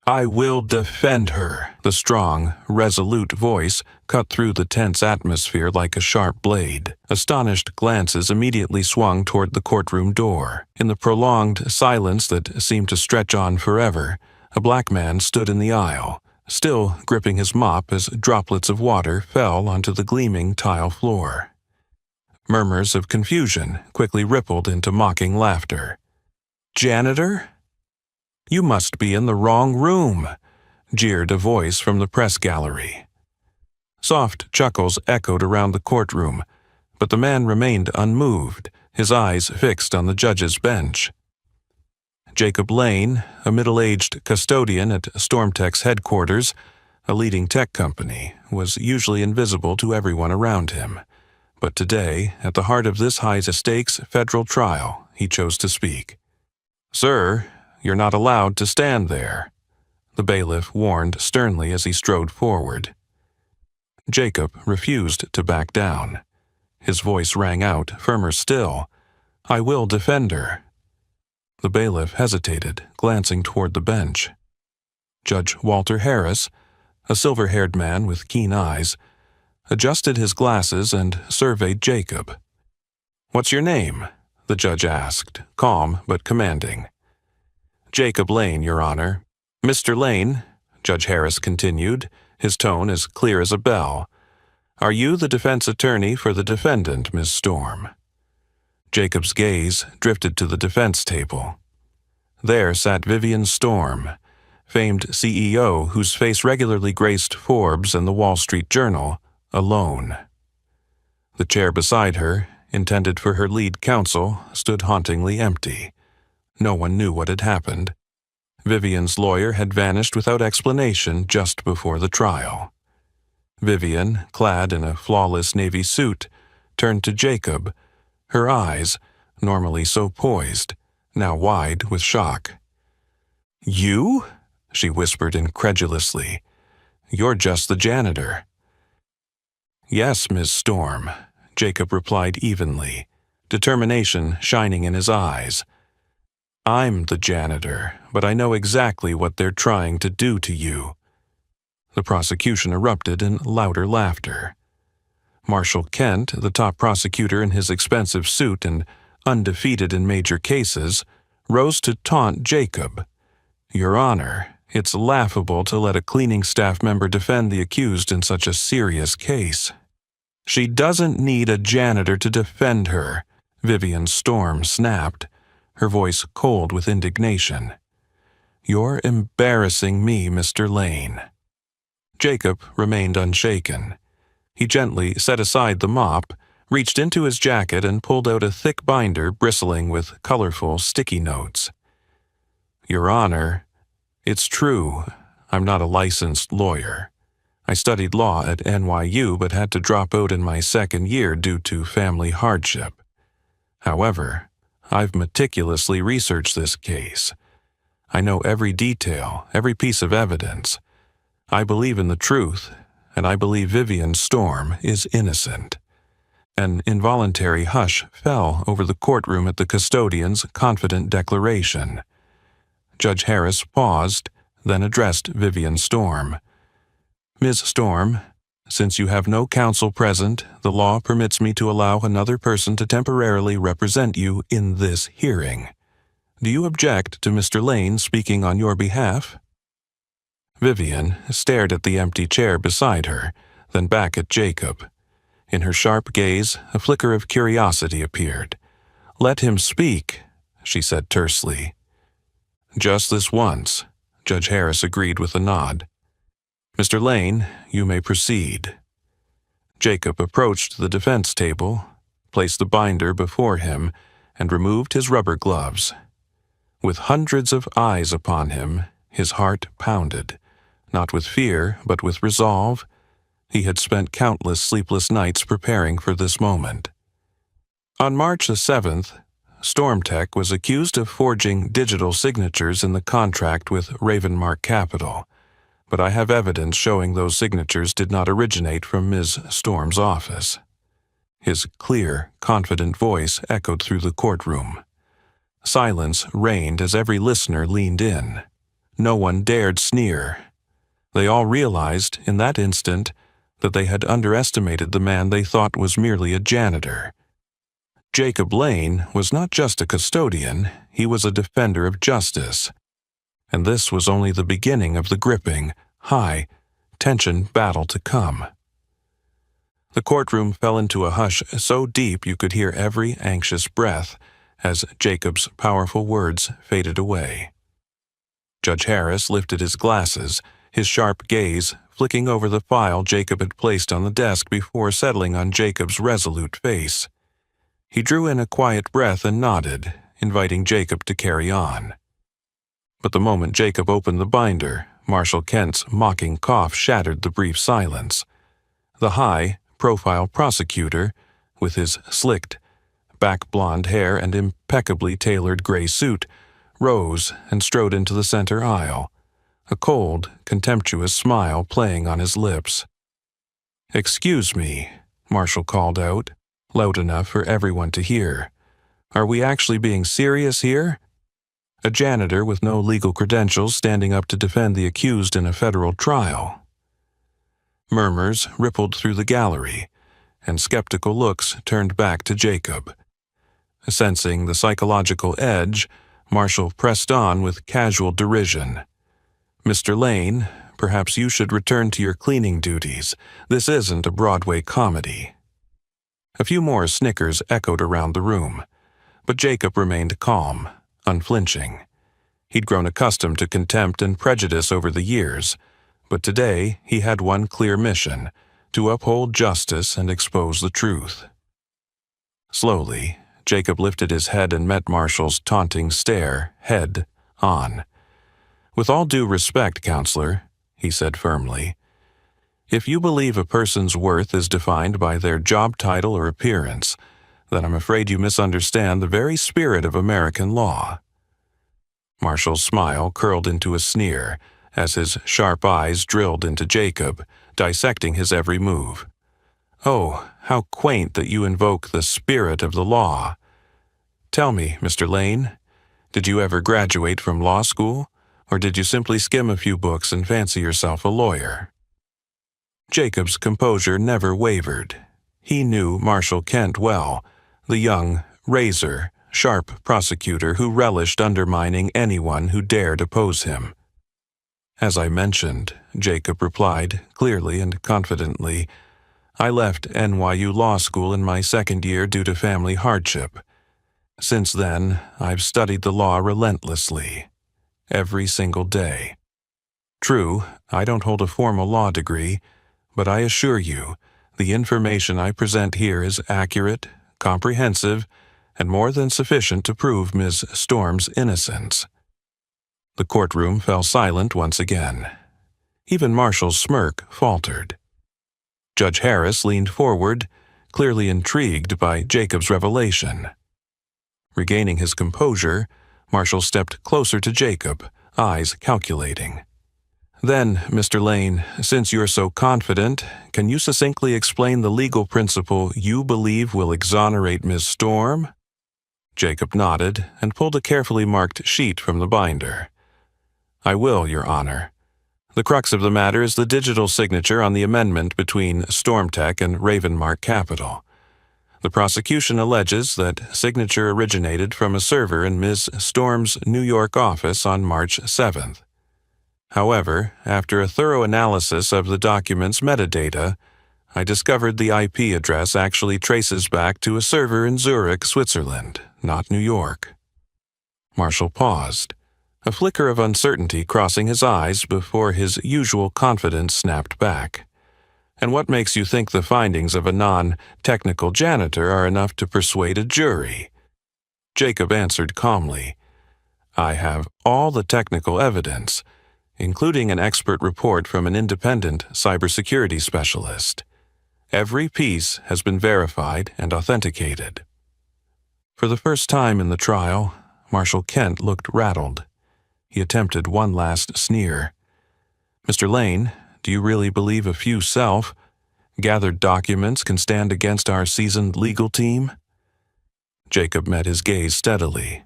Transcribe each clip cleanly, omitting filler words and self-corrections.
I will defend her. The strong, resolute voice cut through the tense atmosphere like a sharp blade. Astonished glances immediately swung toward the courtroom door. In the prolonged silence that seemed to stretch on forever, a black man stood in the aisle, still gripping his mop as droplets of water fell onto the gleaming tile floor. Murmurs of confusion quickly rippled into mocking laughter. "Janitor? You must be in the wrong room," jeered a voice from the press gallery. Soft chuckles echoed around the courtroom, but the man remained unmoved, his eyes fixed on the judge's bench. Jacob Lane, a middle-aged custodian at Stormtech's headquarters, a leading tech company, was usually invisible to everyone around him. But today, at the heart of this high-stakes federal trial, he chose to speak. "Sir, you're not allowed to stand there," the bailiff warned sternly as he strode forward. Jacob refused to back down. His voice rang out, firmer still. "I will defend her." The bailiff hesitated, glancing toward the bench. Judge Walter Harris, a silver-haired man with keen eyes, adjusted his glasses and surveyed Jacob. "What's your name?" the judge asked, calm but commanding. "Jacob Lane, Your Honor." "Mr. Lane," Judge Harris continued, his tone as clear as a bell, "are you the defense attorney for the defendant, Ms. Storm?" Jacob's gaze drifted to the defense table. There sat Vivian Storm, famed CEO whose face regularly graced Forbes and the Wall Street Journal, alone. The chair beside her, intended for her lead counsel, stood hauntingly empty. No one knew what had happened. Vivian's lawyer had vanished without explanation just before the trial. Vivian, clad in a flawless navy suit, turned to Jacob, her eyes, normally so poised, now wide with shock. "You?" she whispered incredulously. "You're just the janitor." "Yes, Ms. Storm," Jacob replied evenly, determination shining in his eyes. "I'm the janitor, but I know exactly what they're trying to do to you." The prosecution erupted in louder laughter. Marshall Kent, the top prosecutor in his expensive suit and undefeated in major cases, rose to taunt Jacob. "Your Honor, it's laughable to let a cleaning staff member defend the accused in such a serious case." "She doesn't need a janitor to defend her," Vivian Storm snapped, her voice cold with indignation. "You're embarrassing me, Mr. Lane." Jacob remained unshaken. He gently set aside the mop, reached into his jacket and pulled out a thick binder bristling with colorful sticky notes. "Your Honor, it's true, I'm not a licensed lawyer. I studied law at NYU but had to drop out in my second year due to family hardship. However, I've meticulously researched this case. I know every detail, every piece of evidence. I believe in the truth, and I believe Vivian Storm is innocent." An involuntary hush fell over the courtroom at the custodian's confident declaration. Judge Harris paused, then addressed Vivian Storm. "Ms. Storm, since you have no counsel present, the law permits me to allow another person to temporarily represent you in this hearing. Do you object to Mr. Lane speaking on your behalf?" Vivian stared at the empty chair beside her, then back at Jacob. In her sharp gaze, a flicker of curiosity appeared. "Let him speak," she said tersely. "Just this once," Judge Harris agreed with a nod. "Mr. Lane, you may proceed." Jacob approached the defense table, placed the binder before him, and removed his rubber gloves. With hundreds of eyes upon him, his heart pounded, not with fear, but with resolve. He had spent countless sleepless nights preparing for this moment. On March the 7th, Stormtech was accused of forging digital signatures in the contract with Ravenmark Capital, but I have evidence showing those signatures did not originate from Ms. Storm's office. His clear, confident voice echoed through the courtroom. Silence reigned as every listener leaned in. No one dared sneer. They all realized, in that instant, that they had underestimated the man they thought was merely a janitor. Jacob Lane was not just a custodian, he was a defender of justice. And this was only the beginning of the gripping, high-tension battle to come. The courtroom fell into a hush so deep you could hear every anxious breath as Jacob's powerful words faded away. Judge Harris lifted his glasses, his sharp gaze flicking over the file Jacob had placed on the desk before settling on Jacob's resolute face. He drew in a quiet breath and nodded, inviting Jacob to carry on. But the moment Jacob opened the binder, Marshal Kent's mocking cough shattered the brief silence. The high-profile prosecutor, with his slicked, back-blonde hair and impeccably tailored gray suit, rose and strode into the center aisle, a cold, contemptuous smile playing on his lips. "Excuse me," Marshal called out, loud enough for everyone to hear. "Are we actually being serious here?" A janitor with no legal credentials standing up to defend the accused in a federal trial. Murmurs rippled through the gallery, and skeptical looks turned back to Jacob. Sensing the psychological edge, Marshal pressed on with casual derision. "Mr. Lane, perhaps you should return to your cleaning duties. This isn't a Broadway comedy." A few more snickers echoed around the room, but Jacob remained calm, unflinching. He'd grown accustomed to contempt and prejudice over the years, but today he had one clear mission: to uphold justice and expose the truth. Slowly, Jacob lifted his head and met Marshall's taunting stare, head on. "With all due respect, counselor," he said firmly, "if you believe a person's worth is defined by their job title or appearance, then I'm afraid you misunderstand the very spirit of American law." Marshall's smile curled into a sneer as his sharp eyes drilled into Jacob, dissecting his every move. "Oh, how quaint that you invoke the spirit of the law. Tell me, Mr. Lane, did you ever graduate from law school, or did you simply skim a few books and fancy yourself a lawyer?" Jacob's composure never wavered. He knew Marshal Kent well, the young, razor-sharp prosecutor who relished undermining anyone who dared oppose him. "As I mentioned," Jacob replied, clearly and confidently, "I left NYU Law School in my second year due to family hardship. Since then, I've studied the law relentlessly, every single day. True, I don't hold a formal law degree, but I assure you, the information I present here is accurate, comprehensive, and more than sufficient to prove Ms. Storm's innocence." The courtroom fell silent once again. Even Marshall's smirk faltered. Judge Harris leaned forward, clearly intrigued by Jacob's revelation. Regaining his composure, Marshall stepped closer to Jacob, eyes calculating. "Then, Mr. Lane, since you're so confident, can you succinctly explain the legal principle you believe will exonerate Ms. Storm?" Jacob nodded and pulled a carefully marked sheet from the binder. "I will, Your Honor. The crux of the matter is the digital signature on the amendment between Stormtech and Ravenmark Capital. The prosecution alleges that signature originated from a server in Ms. Storm's New York office on March 7th. However, after a thorough analysis of the document's metadata, I discovered the IP address actually traces back to a server in Zurich, Switzerland, not New York." Marshall paused, a flicker of uncertainty crossing his eyes before his usual confidence snapped back. "And what makes you think the findings of a non-technical janitor are enough to persuade a jury?" Jacob answered calmly, "I have all the technical evidence, including an expert report from an independent cybersecurity specialist. Every piece has been verified and authenticated." For the first time in the trial, Marshal Kent looked rattled. He attempted one last sneer. "Mr. Lane, do you really believe a few self-gathered documents can stand against our seasoned legal team?" Jacob met his gaze steadily.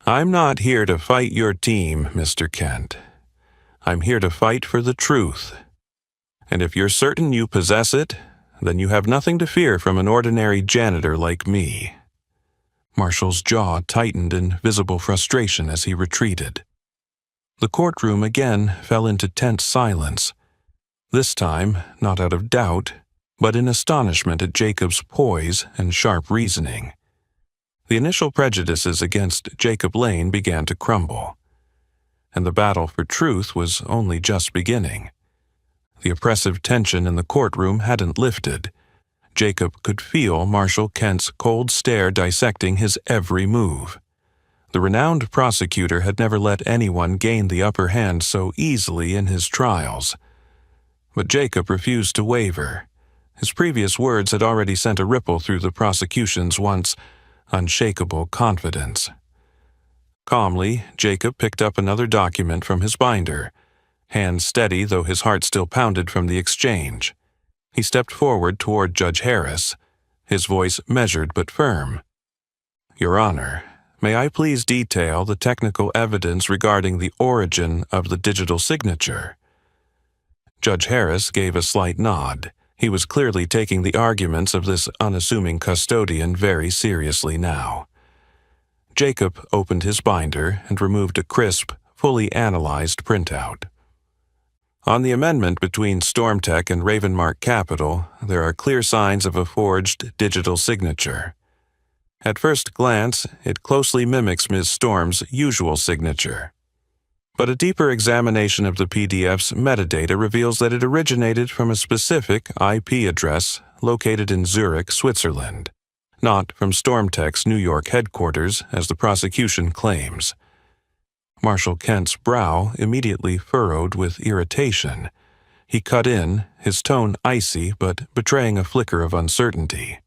I'm not here to fight your team, Mr. Kent. I'm here to fight for the truth. And if you're certain you possess it, then you have nothing to fear from an ordinary janitor like me." Marshall's jaw tightened in visible frustration as he retreated. The courtroom again fell into tense silence, this time not out of doubt, but in astonishment at Jacob's poise and sharp reasoning. The initial prejudices against Jacob Lane began to crumble, and the battle for truth was only just beginning. The oppressive tension in the courtroom hadn't lifted. Jacob could feel Marshall Kent's cold stare dissecting his every move. The renowned prosecutor had never let anyone gain the upper hand so easily in his trials. But Jacob refused to waver. His previous words had already sent a ripple through the prosecution's once unshakable confidence. Calmly, Jacob picked up another document from his binder, hands steady though his heart still pounded from the exchange. He stepped forward toward Judge Harris, his voice measured but firm. "Your Honor, may I please detail the technical evidence regarding the origin of the digital signature?" Judge Harris gave a slight nod. He was clearly taking the arguments of this unassuming custodian very seriously now. Jacob opened his binder and removed a crisp, fully analyzed printout. "On the amendment between Stormtech and Ravenmark Capital, there are clear signs of a forged digital signature. At first glance, it closely mimics Ms. Storm's usual signature. But a deeper examination of the PDF's metadata reveals that it originated from a specific IP address located in Zurich, Switzerland, not from Stormtech's New York headquarters, as the prosecution claims." Marshall Kent's brow immediately furrowed with irritation. He cut in, his tone icy but betraying a flicker of uncertainty.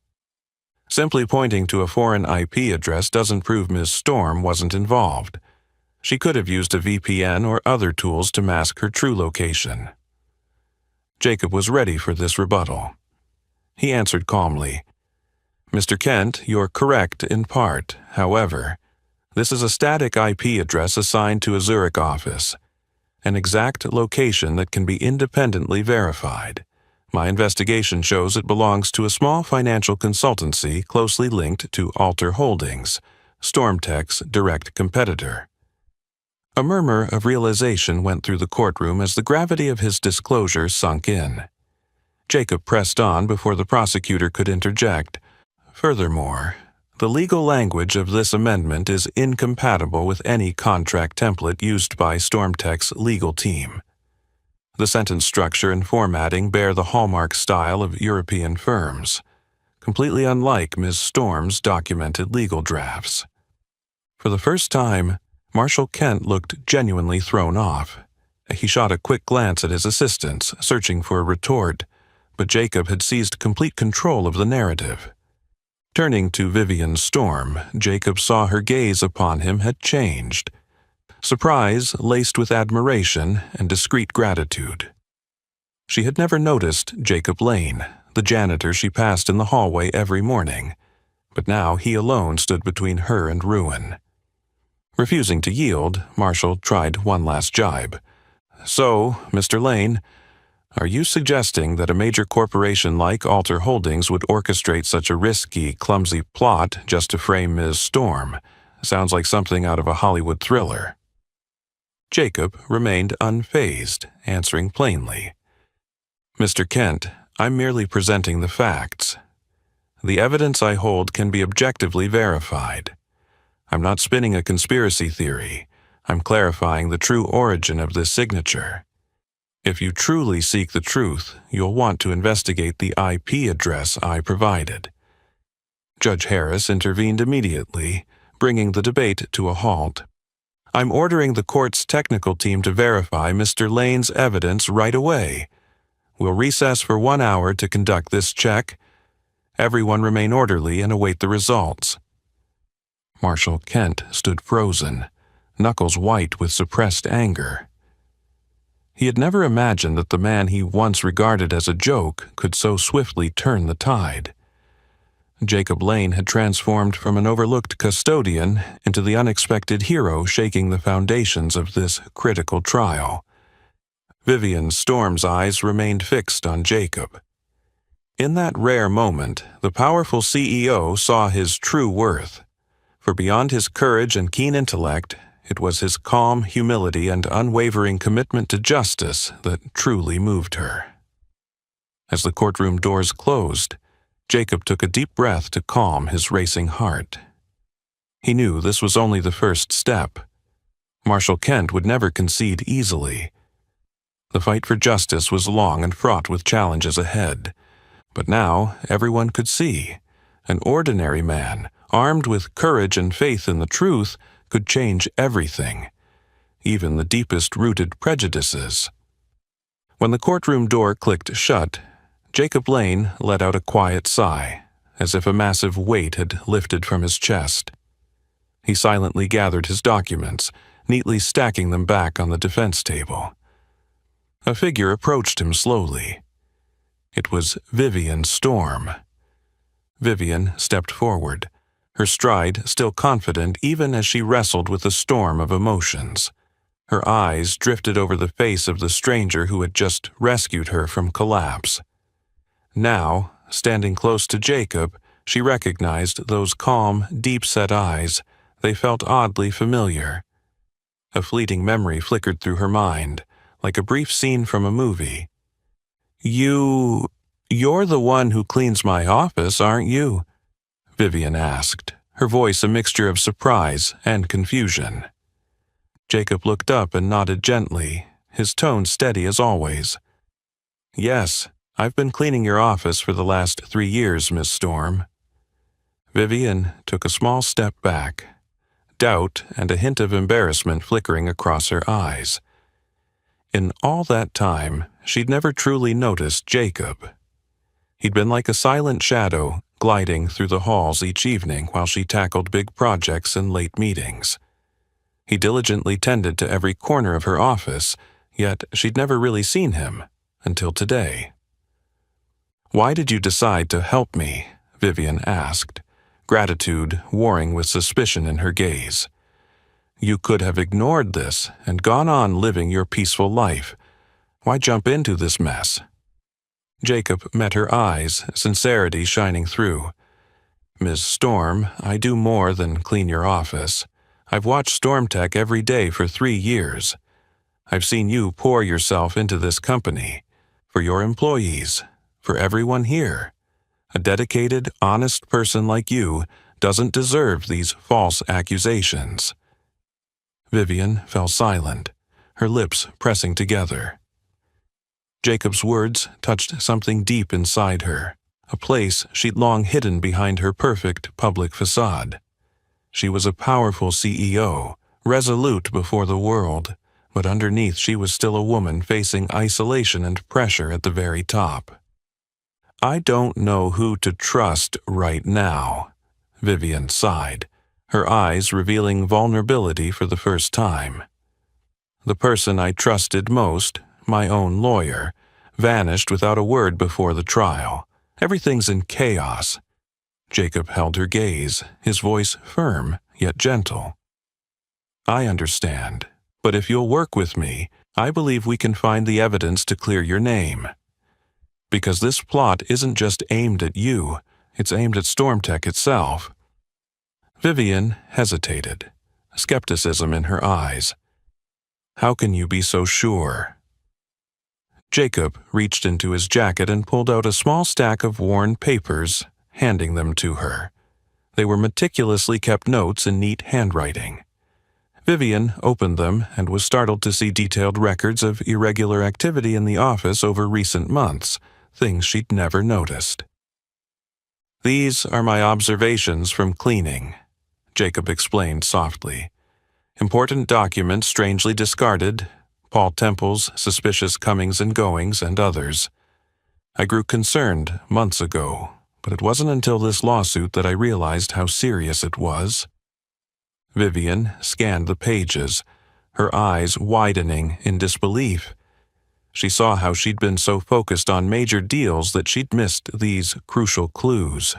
"Simply pointing to a foreign IP address doesn't prove Ms. Storm wasn't involved. She could have used a VPN or other tools to mask her true location." Jacob was ready for this rebuttal. He answered calmly, "Mr. Kent, you're correct in part. However, this is a static IP address assigned to a Zurich office, an exact location that can be independently verified. My investigation shows it belongs to a small financial consultancy closely linked to Alter Holdings, Stormtech's direct competitor." A murmur of realization went through the courtroom as the gravity of his disclosure sunk in. Jacob pressed on before the prosecutor could interject. "Furthermore, the legal language of this amendment is incompatible with any contract template used by Stormtech's legal team. The sentence structure and formatting bear the hallmark style of European firms, completely unlike Ms. Storm's documented legal drafts." For the first time, Marshall Kent looked genuinely thrown off. He shot a quick glance at his assistants, searching for a retort, but Jacob had seized complete control of the narrative. Turning to Vivian Storm, Jacob saw her gaze upon him had changed. Surprise laced with admiration and discreet gratitude. She had never noticed Jacob Lane, the janitor she passed in the hallway every morning, but now he alone stood between her and ruin. Refusing to yield, Marshall tried one last jibe. "So, Mr. Lane, are you suggesting that a major corporation like Alter Holdings would orchestrate such a risky, clumsy plot just to frame Ms. Storm? Sounds like something out of a Hollywood thriller." Jacob remained unfazed, answering plainly, "Mr. Kent, I'm merely presenting the facts. The evidence I hold can be objectively verified. I'm not spinning a conspiracy theory. I'm clarifying the true origin of this signature. If you truly seek the truth, you'll want to investigate the IP address I provided." Judge Harris intervened immediately, bringing the debate to a halt. "I'm ordering the court's technical team to verify Mr. Lane's evidence right away. We'll recess for 1 hour to conduct this check. Everyone remain orderly and await the results." Marshall Kent stood frozen, knuckles white with suppressed anger. He had never imagined that the man he once regarded as a joke could so swiftly turn the tide. Jacob Lane had transformed from an overlooked custodian into the unexpected hero shaking the foundations of this critical trial. Vivian Storm's eyes remained fixed on Jacob. In that rare moment, the powerful CEO saw his true worth. For beyond his courage and keen intellect, it was his calm humility and unwavering commitment to justice that truly moved her. As the courtroom doors closed, Jacob took a deep breath to calm his racing heart. He knew this was only the first step. Marshal Kent would never concede easily. The fight for justice was long and fraught with challenges ahead. But now everyone could see. An ordinary man, armed with courage and faith in the truth, could change everything, even the deepest-rooted prejudices. When the courtroom door clicked shut, Jacob Lane let out a quiet sigh, as if a massive weight had lifted from his chest. He silently gathered his documents, neatly stacking them back on the defense table. A figure approached him slowly. It was Vivian Storm. Vivian stepped forward, her stride still confident even as she wrestled with a storm of emotions. Her eyes drifted over the face of the stranger who had just rescued her from collapse. Now, standing close to Jacob, she recognized those calm, deep-set eyes. They felt oddly familiar. A fleeting memory flickered through her mind, like a brief scene from a movie. You're the one who cleans my office, aren't you? Vivian asked, her voice a mixture of surprise and confusion. Jacob looked up and nodded gently, his tone steady as always. Yes, I've been cleaning your office for the last 3 years, Miss Storm. Vivian took a small step back, doubt and a hint of embarrassment flickering across her eyes. In all that time, she'd never truly noticed Jacob. He'd been like a silent shadow, gliding through the halls each evening while she tackled big projects and late meetings. He diligently tended to every corner of her office, yet she'd never really seen him, until today. "Why did you decide to help me?" Vivian asked, gratitude warring with suspicion in her gaze. "You could have ignored this and gone on living your peaceful life. Why jump into this mess?" Jacob met her eyes, sincerity shining through. "Ms. Storm, I do more than clean your office. I've watched StormTech every day for 3 years. I've seen you pour yourself into this company, for your employees, for everyone here. A dedicated, honest person like you doesn't deserve these false accusations." Vivian fell silent, her lips pressing together. Jacob's words touched something deep inside her, a place she'd long hidden behind her perfect public facade. She was a powerful CEO, resolute before the world, but underneath she was still a woman facing isolation and pressure at the very top. "I don't know who to trust right now," Vivian sighed, her eyes revealing vulnerability for the first time. "The person I trusted most, my own lawyer, vanished without a word before the trial. Everything's in chaos." Jacob held her gaze, his voice firm yet gentle. "I understand, but if you'll work with me, I believe we can find the evidence to clear your name. Because this plot isn't just aimed at you, it's aimed at StormTech itself." Vivian hesitated, skepticism in her eyes. "How can you be so sure?" Jacob reached into his jacket and pulled out a small stack of worn papers, handing them to her. They were meticulously kept notes in neat handwriting. Vivian opened them and was startled to see detailed records of irregular activity in the office over recent months, things she'd never noticed. "These are my observations from cleaning," Jacob explained softly. "Important documents strangely discarded, Paul Temple's suspicious comings and goings, and others. I grew concerned months ago, but it wasn't until this lawsuit that I realized how serious it was." Vivian scanned the pages, her eyes widening in disbelief. She saw how she'd been so focused on major deals that she'd missed these crucial clues.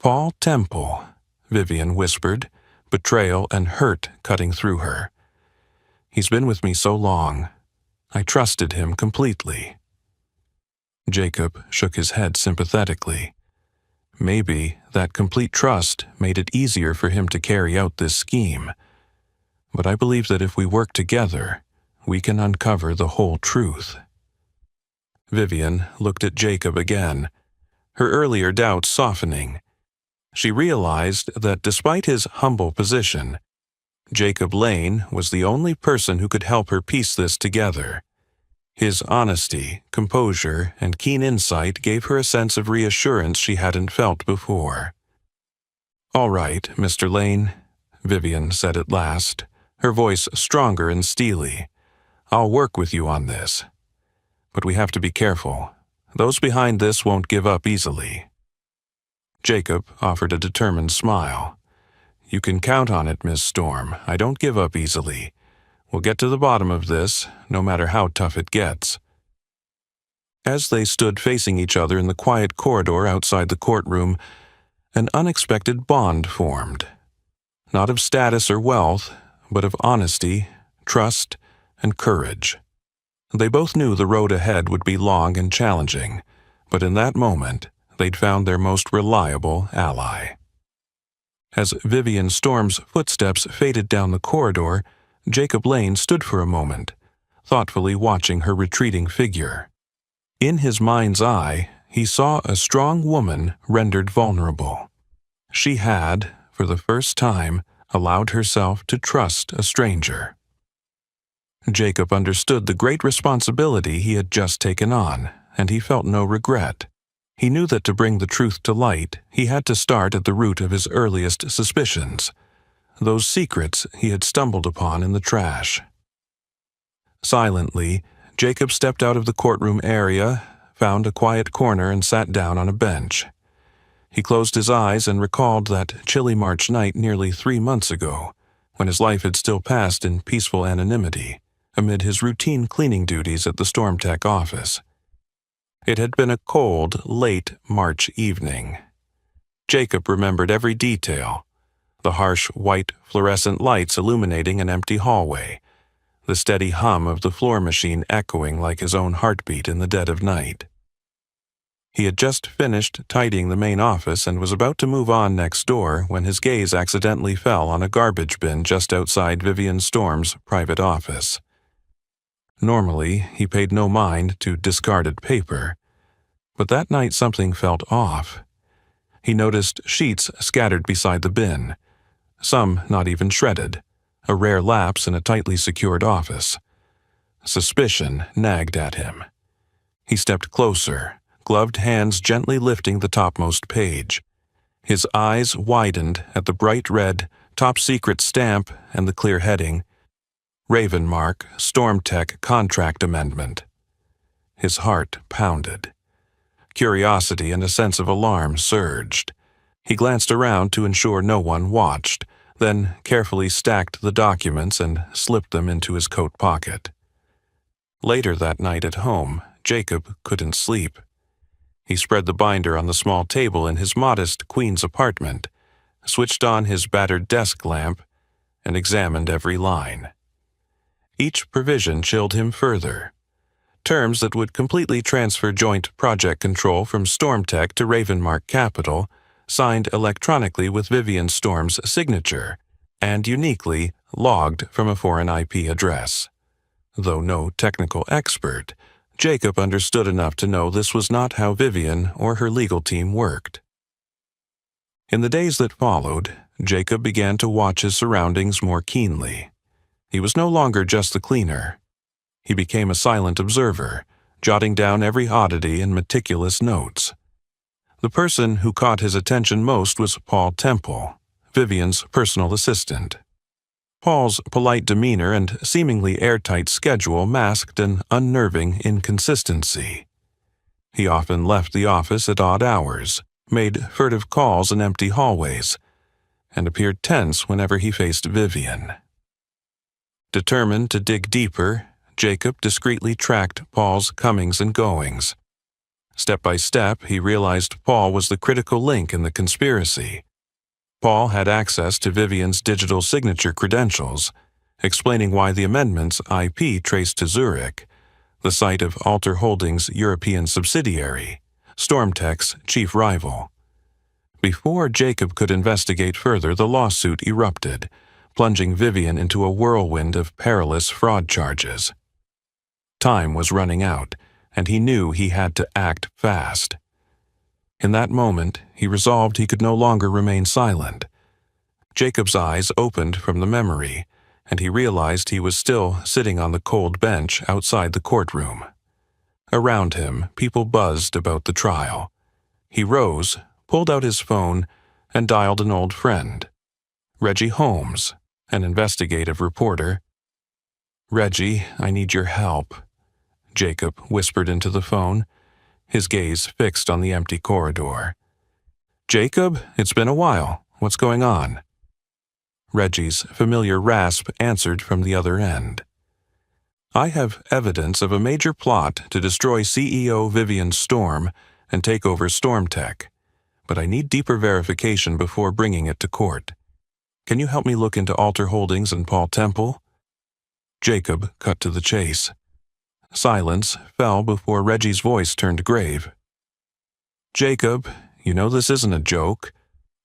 Paul Temple, Vivian whispered, betrayal and hurt cutting through her. He's been with me so long. I trusted him completely. Jacob shook his head sympathetically. Maybe that complete trust made it easier for him to carry out this scheme. But I believe that if we work together, we can uncover the whole truth. Vivian looked at Jacob again, her earlier doubts softening. She realized that despite his humble position, Jacob Lane was the only person who could help her piece this together. His honesty, composure, and keen insight gave her a sense of reassurance she hadn't felt before. "All right, Mr. Lane," Vivian said at last, her voice stronger and steely. "I'll work with you on this. But we have to be careful. Those behind this won't give up easily." Jacob offered a determined smile. "You can count on it, Miss Storm. I don't give up easily. We'll get to the bottom of this, no matter how tough it gets." As they stood facing each other in the quiet corridor outside the courtroom, an unexpected bond formed. Not of status or wealth, but of honesty, trust, and courage. They both knew the road ahead would be long and challenging, but in that moment, they'd found their most reliable ally. As Vivian Storm's footsteps faded down the corridor, Jacob Lane stood for a moment, thoughtfully watching her retreating figure. In his mind's eye, he saw a strong woman rendered vulnerable. She had, for the first time, allowed herself to trust a stranger. Jacob understood the great responsibility he had just taken on, and he felt no regret. He knew that to bring the truth to light, he had to start at the root of his earliest suspicions, those secrets he had stumbled upon in the trash. Silently, Jacob stepped out of the courtroom area, found a quiet corner, and sat down on a bench. He closed his eyes and recalled that chilly March night nearly 3 months ago, when his life had still passed in peaceful anonymity, amid his routine cleaning duties at the Stormtech office. It had been a cold, late March evening. Jacob remembered every detail: the harsh white fluorescent lights illuminating an empty hallway, the steady hum of the floor machine echoing like his own heartbeat in the dead of night. He had just finished tidying the main office and was about to move on next door when his gaze accidentally fell on a garbage bin just outside Vivian Storm's private office. Normally, he paid no mind to discarded paper, but that night something felt off. He noticed sheets scattered beside the bin, some not even shredded, a rare lapse in a tightly secured office. Suspicion nagged at him. He stepped closer, gloved hands gently lifting the topmost page. His eyes widened at the bright red, top-secret stamp and the clear heading, Ravenmark Stormtech Contract Amendment. His heart pounded. Curiosity and a sense of alarm surged. He glanced around to ensure no one watched, then carefully stacked the documents and slipped them into his coat pocket. Later that night at home, Jacob couldn't sleep. He spread the binder on the small table in his modest Queen's apartment, switched on his battered desk lamp, and examined every line. Each provision chilled him further. Terms that would completely transfer joint project control from Stormtech to Ravenmark Capital, signed electronically with Vivian Storm's signature, and uniquely logged from a foreign IP address. Though no technical expert, Jacob understood enough to know this was not how Vivian or her legal team worked. In the days that followed, Jacob began to watch his surroundings more keenly. He was no longer just the cleaner. He became a silent observer, jotting down every oddity in meticulous notes. The person who caught his attention most was Paul Temple, Vivian's personal assistant. Paul's polite demeanor and seemingly airtight schedule masked an unnerving inconsistency. He often left the office at odd hours, made furtive calls in empty hallways, and appeared tense whenever he faced Vivian. Determined to dig deeper, Jacob discreetly tracked Paul's comings and goings. Step by step, he realized Paul was the critical link in the conspiracy. Paul had access to Vivian's digital signature credentials, explaining why the amendment's IP traced to Zurich, the site of Alter Holdings' European subsidiary, Stormtech's chief rival. Before Jacob could investigate further, the lawsuit erupted, plunging Vivian into a whirlwind of perilous fraud charges. Time was running out, and he knew he had to act fast. In that moment, he resolved he could no longer remain silent. Jacob's eyes opened from the memory, and he realized he was still sitting on the cold bench outside the courtroom. Around him, people buzzed about the trial. He rose, pulled out his phone, and dialed an old friend, Reggie Holmes, an investigative reporter. "Reggie, I need your help," Jacob whispered into the phone, his gaze fixed on the empty corridor. "Jacob, it's been a while. What's going on?" Reggie's familiar rasp answered from the other end. "I have evidence of a major plot to destroy CEO Vivian Storm and take over Stormtech, but I need deeper verification before bringing it to court. Can you help me look into Alter Holdings and Paul Temple?" Jacob cut to the chase. Silence fell before Reggie's voice turned grave. "Jacob, you know this isn't a joke.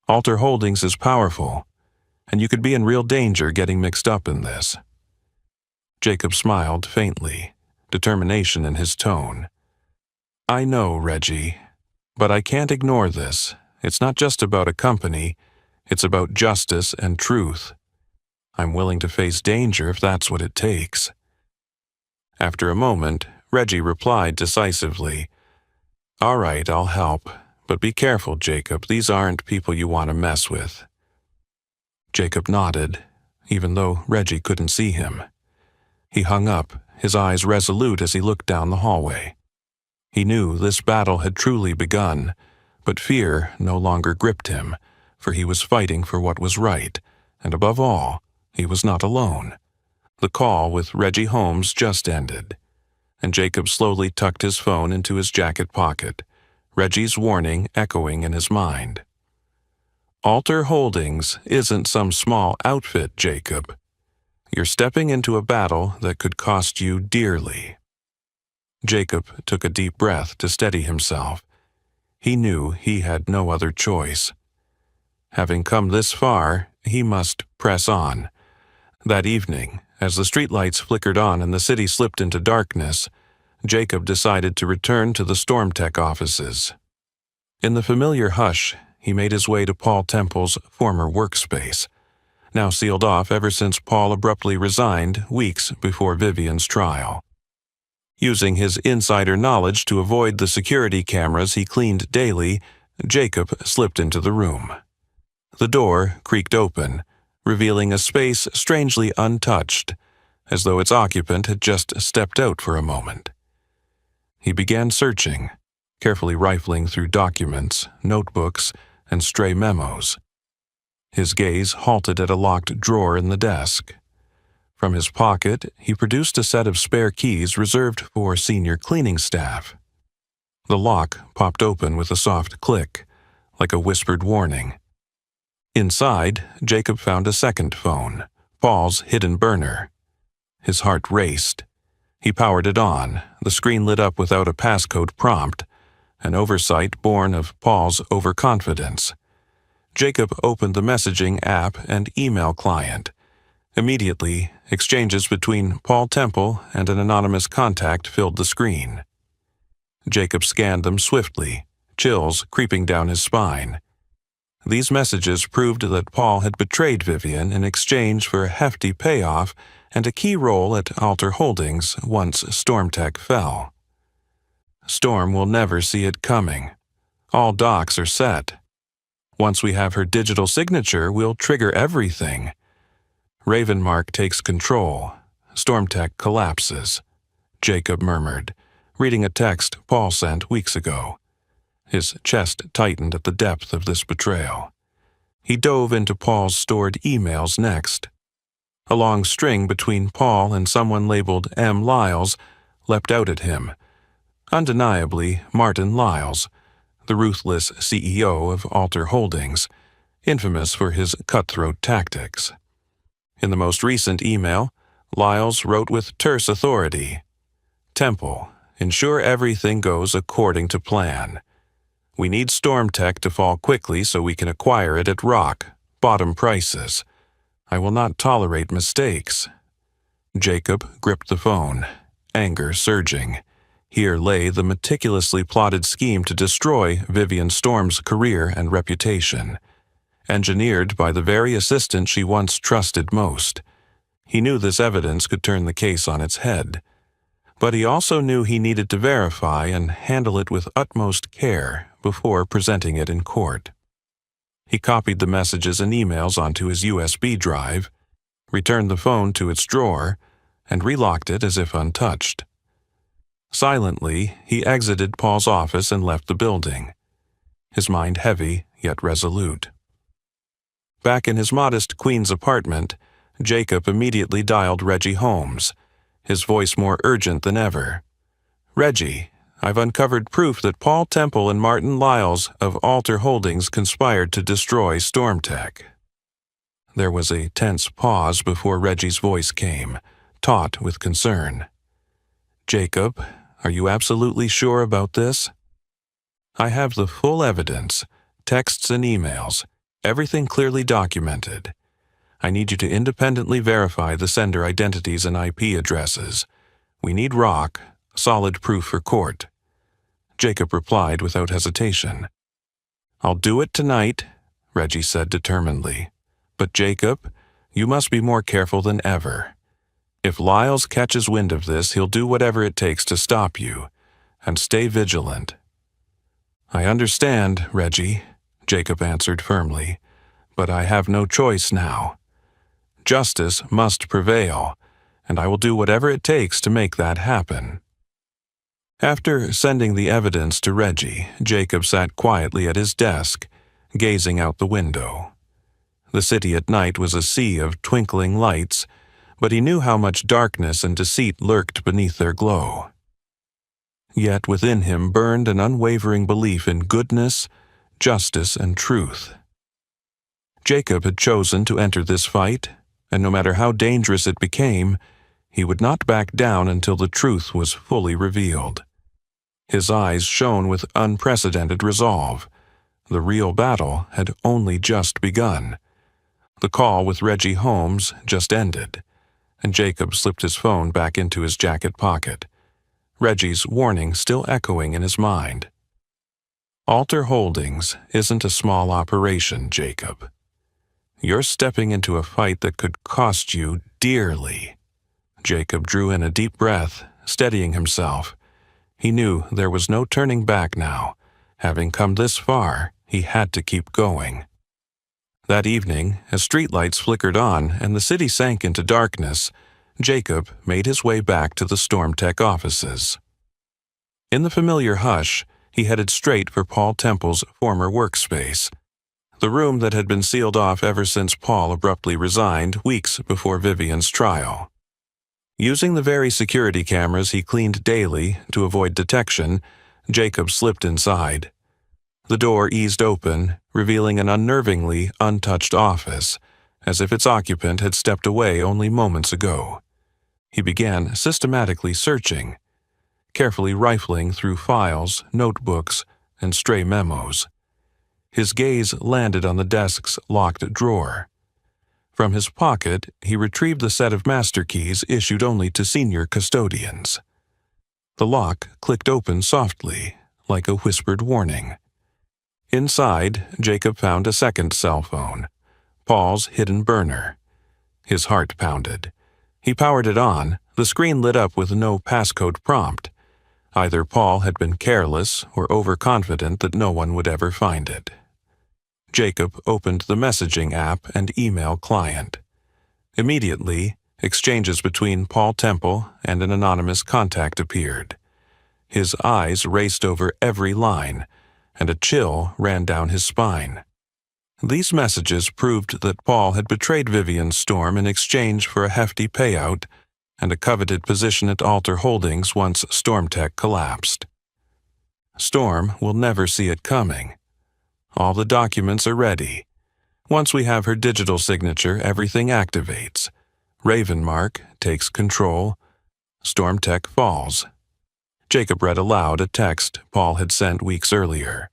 Alter Holdings is powerful, and you could be in real danger getting mixed up in this." Jacob smiled faintly, determination in his tone. "I know, Reggie, but I can't ignore this. It's not just about a company, it's about justice and truth. I'm willing to face danger if that's what it takes." After a moment, Reggie replied decisively, "All right, I'll help, but be careful, Jacob. These aren't people you want to mess with." Jacob nodded, even though Reggie couldn't see him. He hung up, his eyes resolute as he looked down the hallway. He knew this battle had truly begun, but fear no longer gripped him, for he was fighting for what was right, and above all, he was not alone. The call with Reggie Holmes just ended, and Jacob slowly tucked his phone into his jacket pocket, Reggie's warning echoing in his mind. "Alter Holdings isn't some small outfit, Jacob. You're stepping into a battle that could cost you dearly." Jacob took a deep breath to steady himself. He knew he had no other choice. Having come this far, he must press on. That evening, as the streetlights flickered on and the city slipped into darkness, Jacob decided to return to the Stormtech offices. In the familiar hush, he made his way to Paul Temple's former workspace, now sealed off ever since Paul abruptly resigned weeks before Vivian's trial. Using his insider knowledge to avoid the security cameras he cleaned daily, Jacob slipped into the room. The door creaked open, revealing a space strangely untouched, as though its occupant had just stepped out for a moment. He began searching, carefully rifling through documents, notebooks, and stray memos. His gaze halted at a locked drawer in the desk. From his pocket, he produced a set of spare keys reserved for senior cleaning staff. The lock popped open with a soft click, like a whispered warning. Inside, Jacob found a second phone, Paul's hidden burner. His heart raced. He powered it on, the screen lit up without a passcode prompt, an oversight born of Paul's overconfidence. Jacob opened the messaging app and email client. Immediately, exchanges between Paul Temple and an anonymous contact filled the screen. Jacob scanned them swiftly, chills creeping down his spine. These messages proved that Paul had betrayed Vivian in exchange for a hefty payoff and a key role at Alter Holdings once Stormtech fell. Storm will never see it coming. All docs are set. Once we have her digital signature, we'll trigger everything. Ravenmark takes control. Stormtech collapses, Jacob murmured, reading a text Paul sent weeks ago. His chest tightened at the depth of this betrayal. He dove into Paul's stored emails next. A long string between Paul and someone labeled M. Lyles leapt out at him. Undeniably, Martin Lyles, the ruthless CEO of Alter Holdings, infamous for his cutthroat tactics. In the most recent email, Lyles wrote with terse authority, "Temple, ensure everything goes according to plan. We need StormTech to fall quickly so we can acquire it at rock bottom prices. I will not tolerate mistakes." Jacob gripped the phone, anger surging. Here lay the meticulously plotted scheme to destroy Vivian Storm's career and reputation, engineered by the very assistant she once trusted most. He knew this evidence could turn the case on its head, but he also knew he needed to verify and handle it with utmost care before presenting it in court. He copied the messages and emails onto his USB drive, returned the phone to its drawer, and relocked it as if untouched. Silently, he exited Paul's office and left the building, his mind heavy yet resolute. Back in his modest Queens apartment, Jacob immediately dialed Reggie Holmes, his voice more urgent than ever. "Reggie, I've uncovered proof that Paul Temple and Martin Lyles of Alter Holdings conspired to destroy StormTech." There was a tense pause before Reggie's voice came, taut with concern. "Jacob, are you absolutely sure about this?" "I have the full evidence, texts and emails, everything clearly documented. I need you to independently verify the sender identities and IP addresses. We need rock, solid proof for court." Jacob replied without hesitation. "I'll do it tonight," Reggie said determinedly. "But Jacob, you must be more careful than ever. If Lyles catches wind of this, he'll do whatever it takes to stop you. And stay vigilant." "I understand, Reggie," Jacob answered firmly, "but I have no choice now. Justice must prevail, and I will do whatever it takes to make that happen." After sending the evidence to Reggie, Jacob sat quietly at his desk, gazing out the window. The city at night was a sea of twinkling lights, but he knew how much darkness and deceit lurked beneath their glow. Yet within him burned an unwavering belief in goodness, justice, and truth. Jacob had chosen to enter this fight, and no matter how dangerous it became, he would not back down until the truth was fully revealed. His eyes shone with unprecedented resolve. The real battle had only just begun. The call with Reggie Holmes just ended, and Jacob slipped his phone back into his jacket pocket, Reggie's warning still echoing in his mind. Alter Holdings isn't a small operation, Jacob. You're stepping into a fight that could cost you dearly. Jacob drew in a deep breath, steadying himself. He knew there was no turning back now. Having come this far, he had to keep going. That evening, as streetlights flickered on and the city sank into darkness, Jacob made his way back to the StormTech offices. In the familiar hush, he headed straight for Paul Temple's former workspace, the room that had been sealed off ever since Paul abruptly resigned weeks before Vivian's trial. Using the very security cameras he cleaned daily to avoid detection, Jacob slipped inside. The door eased open, revealing an unnervingly untouched office, as if its occupant had stepped away only moments ago. He began systematically searching, carefully rifling through files, notebooks, and stray memos. His gaze landed on the desk's locked drawer. From his pocket, he retrieved the set of master keys issued only to senior custodians. The lock clicked open softly, like a whispered warning. Inside, Jacob found a second cell phone, Paul's hidden burner. His heart pounded. He powered it on, the screen lit up with no passcode prompt. Either Paul had been careless or overconfident that no one would ever find it. Jacob opened the messaging app and email client. Immediately, exchanges between Paul Temple and an anonymous contact appeared. His eyes raced over every line, and a chill ran down his spine. These messages proved that Paul had betrayed Vivian Storm in exchange for a hefty payout and a coveted position at Alter Holdings once StormTech collapsed. Storm will never see it coming. All the documents are ready. Once we have her digital signature, everything activates. Ravenmark takes control. Stormtech falls. Jacob read aloud a text Paul had sent weeks earlier.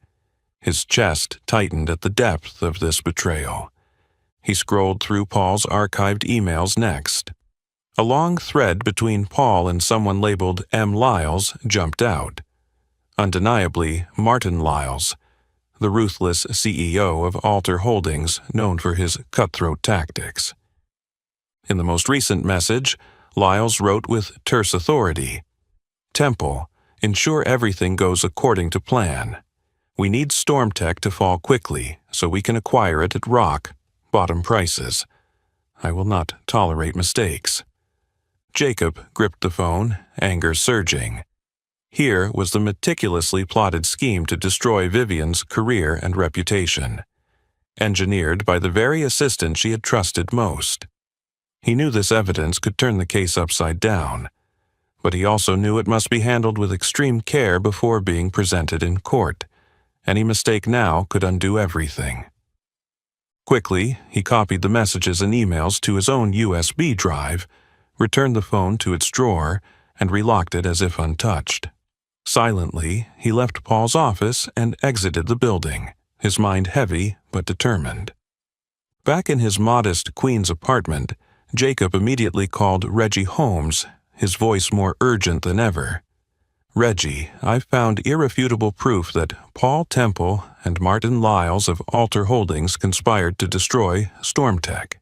His chest tightened at the depth of this betrayal. He scrolled through Paul's archived emails next. A long thread between Paul and someone labeled M. Lyles jumped out. Undeniably, Martin Lyles, the ruthless CEO of Alter Holdings, known for his cutthroat tactics. In the most recent message, Lyles wrote with terse authority, "Temple, ensure everything goes according to plan. We need Stormtech to fall quickly so we can acquire it at rock bottom prices. I will not tolerate mistakes." Jacob gripped the phone, anger surging. Here was the meticulously plotted scheme to destroy Vivian's career and reputation, engineered by the very assistant she had trusted most. He knew this evidence could turn the case upside down, but he also knew it must be handled with extreme care before being presented in court. Any mistake now could undo everything. Quickly, he copied the messages and emails to his own USB drive, returned the phone to its drawer, and relocked it as if untouched. Silently, he left Paul's office and exited the building, his mind heavy but determined. Back in his modest Queens apartment, Jacob immediately called Reggie Holmes, his voice more urgent than ever. "Reggie, I've found irrefutable proof that Paul Temple and Martin Lyles of Alter Holdings conspired to destroy Stormtech."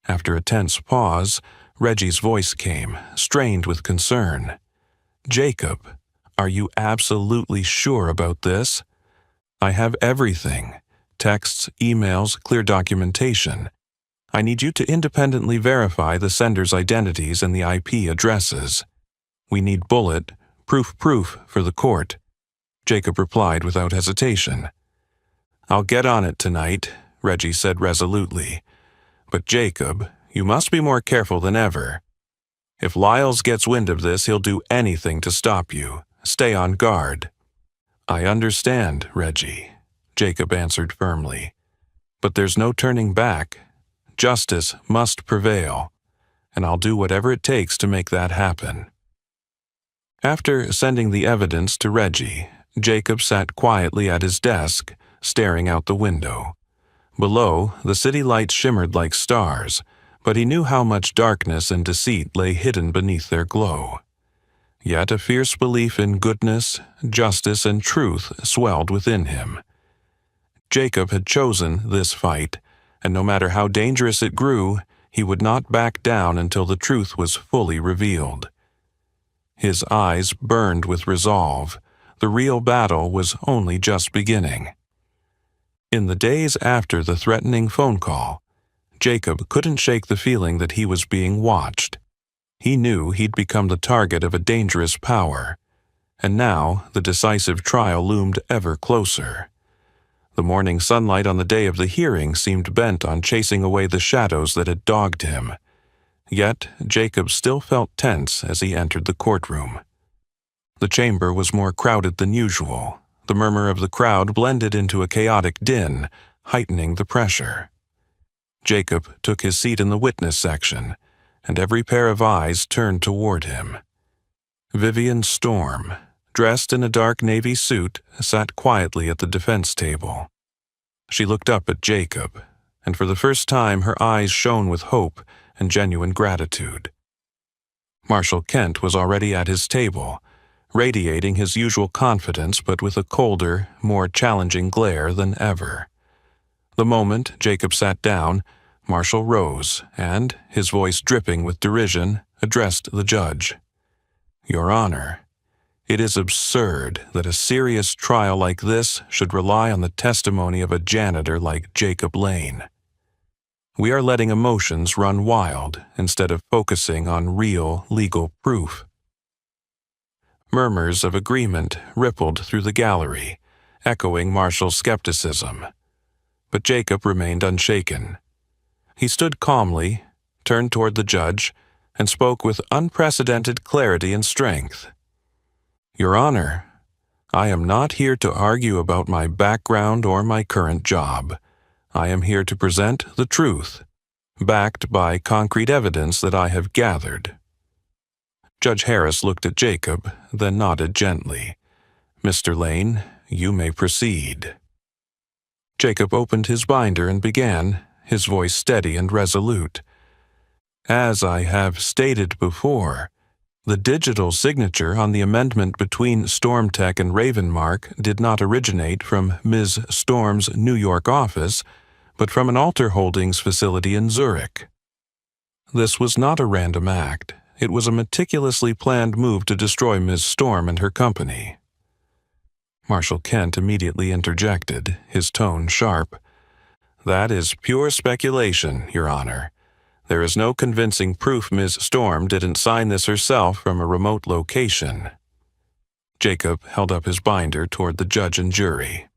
After a tense pause, Reggie's voice came, strained with concern. "Jacob, are you absolutely sure about this? I have everything. Texts, emails, clear documentation. I need you to independently verify the senders' identities and the IP addresses. We need bullet, proof for the court." Jacob replied without hesitation. "I'll get on it tonight," Reggie said resolutely. "But Jacob, you must be more careful than ever. If Lyles gets wind of this, he'll do anything to stop you. Stay on guard." "I understand, Reggie," Jacob answered firmly. "But there's no turning back. Justice must prevail, and I'll do whatever it takes to make that happen." After sending the evidence to Reggie, Jacob sat quietly at his desk, staring out the window. Below, the city lights shimmered like stars, but he knew how much darkness and deceit lay hidden beneath their glow. Yet a fierce belief in goodness, justice, and truth swelled within him. Jacob had chosen this fight, and no matter how dangerous it grew, he would not back down until the truth was fully revealed. His eyes burned with resolve. The real battle was only just beginning. In the days after the threatening phone call, Jacob couldn't shake the feeling that he was being watched. He knew he'd become the target of a dangerous power, and now the decisive trial loomed ever closer. The morning sunlight on the day of the hearing seemed bent on chasing away the shadows that had dogged him. Yet Jacob still felt tense as he entered the courtroom. The chamber was more crowded than usual. The murmur of the crowd blended into a chaotic din, heightening the pressure. Jacob took his seat in the witness section, and every pair of eyes turned toward him. Vivian Storm, dressed in a dark navy suit, sat quietly at the defense table. She looked up at Jacob, and for the first time her eyes shone with hope and genuine gratitude. Marshal Kent was already at his table, radiating his usual confidence but with a colder, more challenging glare than ever. The moment Jacob sat down, Marshal rose and, his voice dripping with derision, addressed the judge. "Your Honor, it is absurd that a serious trial like this should rely on the testimony of a janitor like Jacob Lane. We are letting emotions run wild instead of focusing on real legal proof." Murmurs of agreement rippled through the gallery, echoing Marshall's skepticism. But Jacob remained unshaken. He stood calmly, turned toward the judge, and spoke with unprecedented clarity and strength. "Your Honor, I am not here to argue about my background or my current job. I am here to present the truth, backed by concrete evidence that I have gathered." Judge Harris looked at Jacob, then nodded gently. "Mr. Lane, you may proceed." Jacob opened his binder and began, his voice steady and resolute. "As I have stated before, the digital signature on the amendment between Stormtech and Ravenmark did not originate from Ms. Storm's New York office, but from an Alter Holdings facility in Zurich. This was not a random act. It was a meticulously planned move to destroy Ms. Storm and her company." Marshal Kent immediately interjected, his tone sharp. "That is pure speculation, Your Honor. There is no convincing proof Ms. Storm didn't sign this herself from a remote location." Jacob held up his binder toward the judge and jury.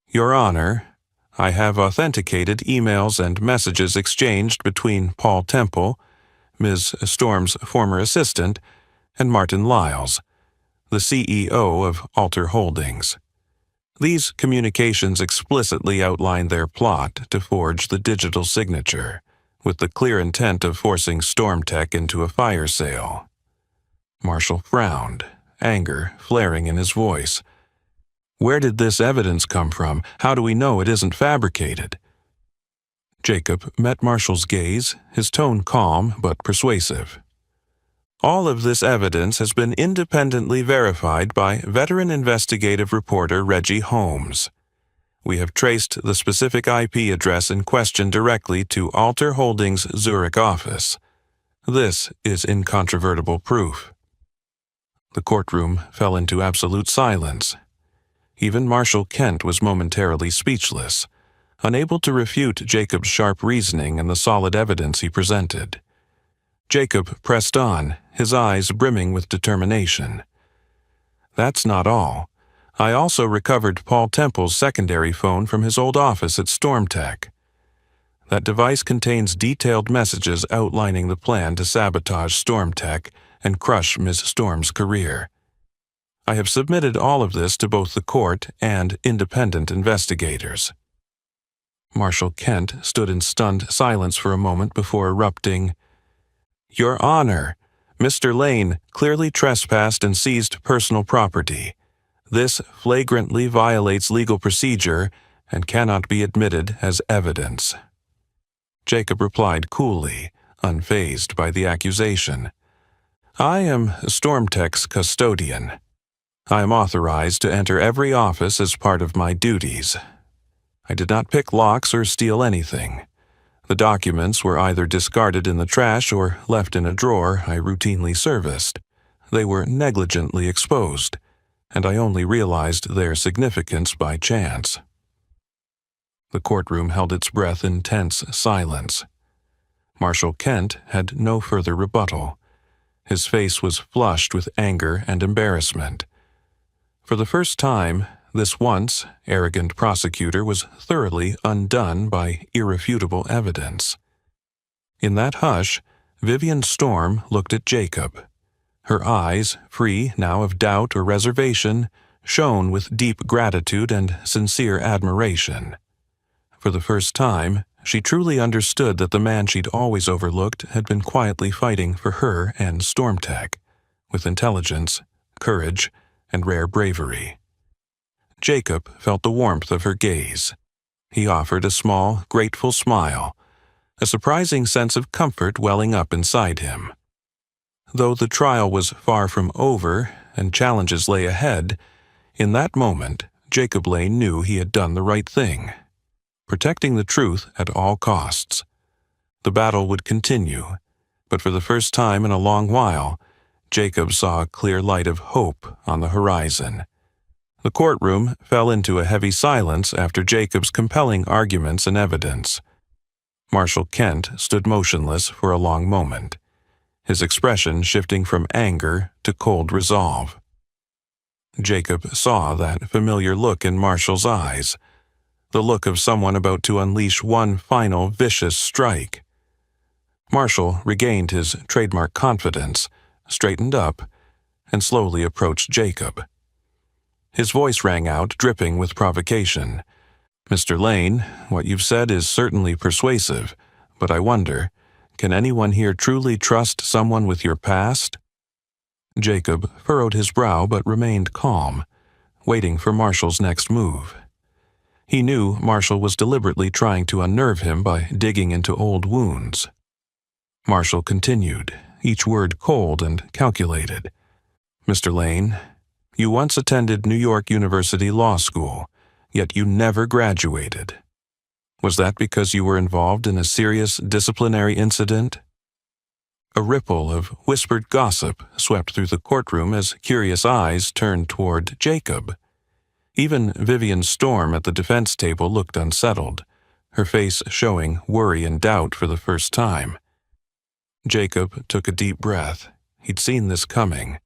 "Your Honor, I have authenticated emails and messages exchanged between Paul Temple, Ms. Storm's former assistant, and Martin Lyles, the CEO of Alter Holdings. These communications explicitly outline their plot to forge the digital signature, with the clear intent of forcing Stormtech into a fire sale." Marshall frowned, anger flaring in his voice. "Where did this evidence come from? How do we know it isn't fabricated?" Jacob met Marshall's gaze, his tone calm but persuasive. "All of this evidence has been independently verified by veteran investigative reporter Reggie Holmes. We have traced the specific IP address in question directly to Alter Holdings' Zurich office. This is incontrovertible proof." The courtroom fell into absolute silence. Even Marshal Kent was momentarily speechless, unable to refute Jacob's sharp reasoning and the solid evidence he presented. Jacob pressed on, his eyes brimming with determination. "That's not all. I also recovered Paul Temple's secondary phone from his old office at Stormtech. That device contains detailed messages outlining the plan to sabotage Stormtech and crush Ms. Storm's career. I have submitted all of this to both the court and independent investigators." Marshal Kent stood in stunned silence for a moment before erupting, "Your Honor, Mr. Lane clearly trespassed and seized personal property. This flagrantly violates legal procedure and cannot be admitted as evidence." Jacob replied coolly, unfazed by the accusation. "I am Stormtech's custodian. I am authorized to enter every office as part of my duties. I did not pick locks or steal anything. The documents were either discarded in the trash or left in a drawer I routinely serviced. They were negligently exposed, and I only realized their significance by chance." The courtroom held its breath in tense silence. Marshal Kent had no further rebuttal. His face was flushed with anger and embarrassment. For the first time, this once arrogant prosecutor was thoroughly undone by irrefutable evidence. In that hush, Vivian Storm looked at Jacob. Her eyes, free now of doubt or reservation, shone with deep gratitude and sincere admiration. For the first time, she truly understood that the man she'd always overlooked had been quietly fighting for her and Stormtech, with intelligence, courage, and rare bravery. Jacob felt the warmth of her gaze. He offered a small, grateful smile, a surprising sense of comfort welling up inside him. Though the trial was far from over and challenges lay ahead, in that moment, Jacob Lane knew he had done the right thing, protecting the truth at all costs. The battle would continue, but for the first time in a long while, Jacob saw a clear light of hope on the horizon. The courtroom fell into a heavy silence after Jacob's compelling arguments and evidence. Marshal Kent stood motionless for a long moment, his expression shifting from anger to cold resolve. Jacob saw that familiar look in Marshall's eyes, the look of someone about to unleash one final vicious strike. Marshall regained his trademark confidence, straightened up, and slowly approached Jacob. His voice rang out, dripping with provocation. "Mr. Lane, what you've said is certainly persuasive, but I wonder, can anyone here truly trust someone with your past?" Jacob furrowed his brow but remained calm, waiting for Marshall's next move. He knew Marshall was deliberately trying to unnerve him by digging into old wounds. Marshall continued, each word cold and calculated. "Mr. Lane, you once attended New York University Law School, yet you never graduated. Was that because you were involved in a serious disciplinary incident?" A ripple of whispered gossip swept through the courtroom as curious eyes turned toward Jacob. Even Vivian Storm at the defense table looked unsettled, her face showing worry and doubt for the first time. Jacob took a deep breath. He'd seen this coming.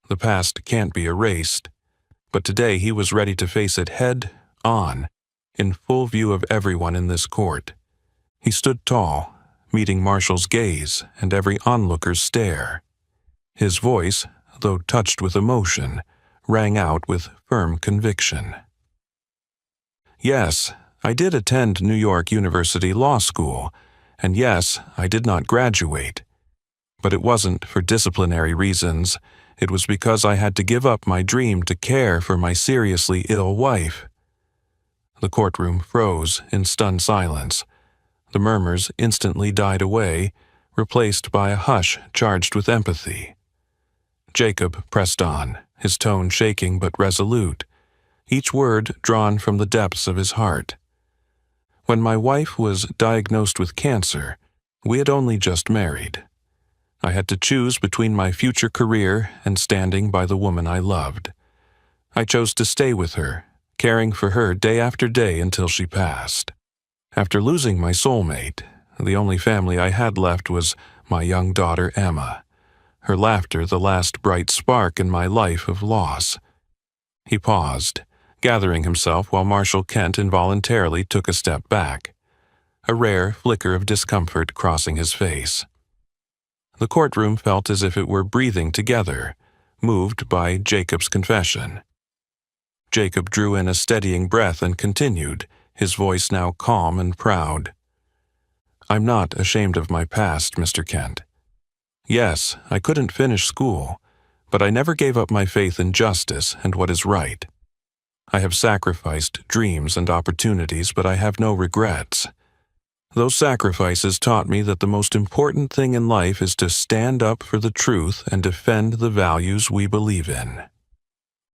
The past can't be erased, but today he was ready to face it head on, in full view of everyone in this court. He stood tall, meeting Marshall's gaze and every onlooker's stare. His voice, though touched with emotion, rang out with firm conviction. "Yes, I did attend New York University Law School, and yes, I did not graduate. But it wasn't for disciplinary reasons. It was because I had to give up my dream to care for my seriously ill wife." The courtroom froze in stunned silence. The murmurs instantly died away, replaced by a hush charged with empathy. Jacob pressed on, his tone shaking but resolute, each word drawn from the depths of his heart. "When my wife was diagnosed with cancer, we had only just married. I had to choose between my future career and standing by the woman I loved. I chose to stay with her, caring for her day after day until she passed. After losing my soulmate, the only family I had left was my young daughter Emma, her laughter the last bright spark in my life of loss." He paused, gathering himself while Marshall Kent involuntarily took a step back, a rare flicker of discomfort crossing his face. The courtroom felt as if it were breathing together, moved by Jacob's confession. Jacob drew in a steadying breath and continued, his voice now calm and proud. "I'm not ashamed of my past, Mr. Kent. Yes, I couldn't finish school, but I never gave up my faith in justice and what is right. I have sacrificed dreams and opportunities, but I have no regrets. Those sacrifices taught me that the most important thing in life is to stand up for the truth and defend the values we believe in."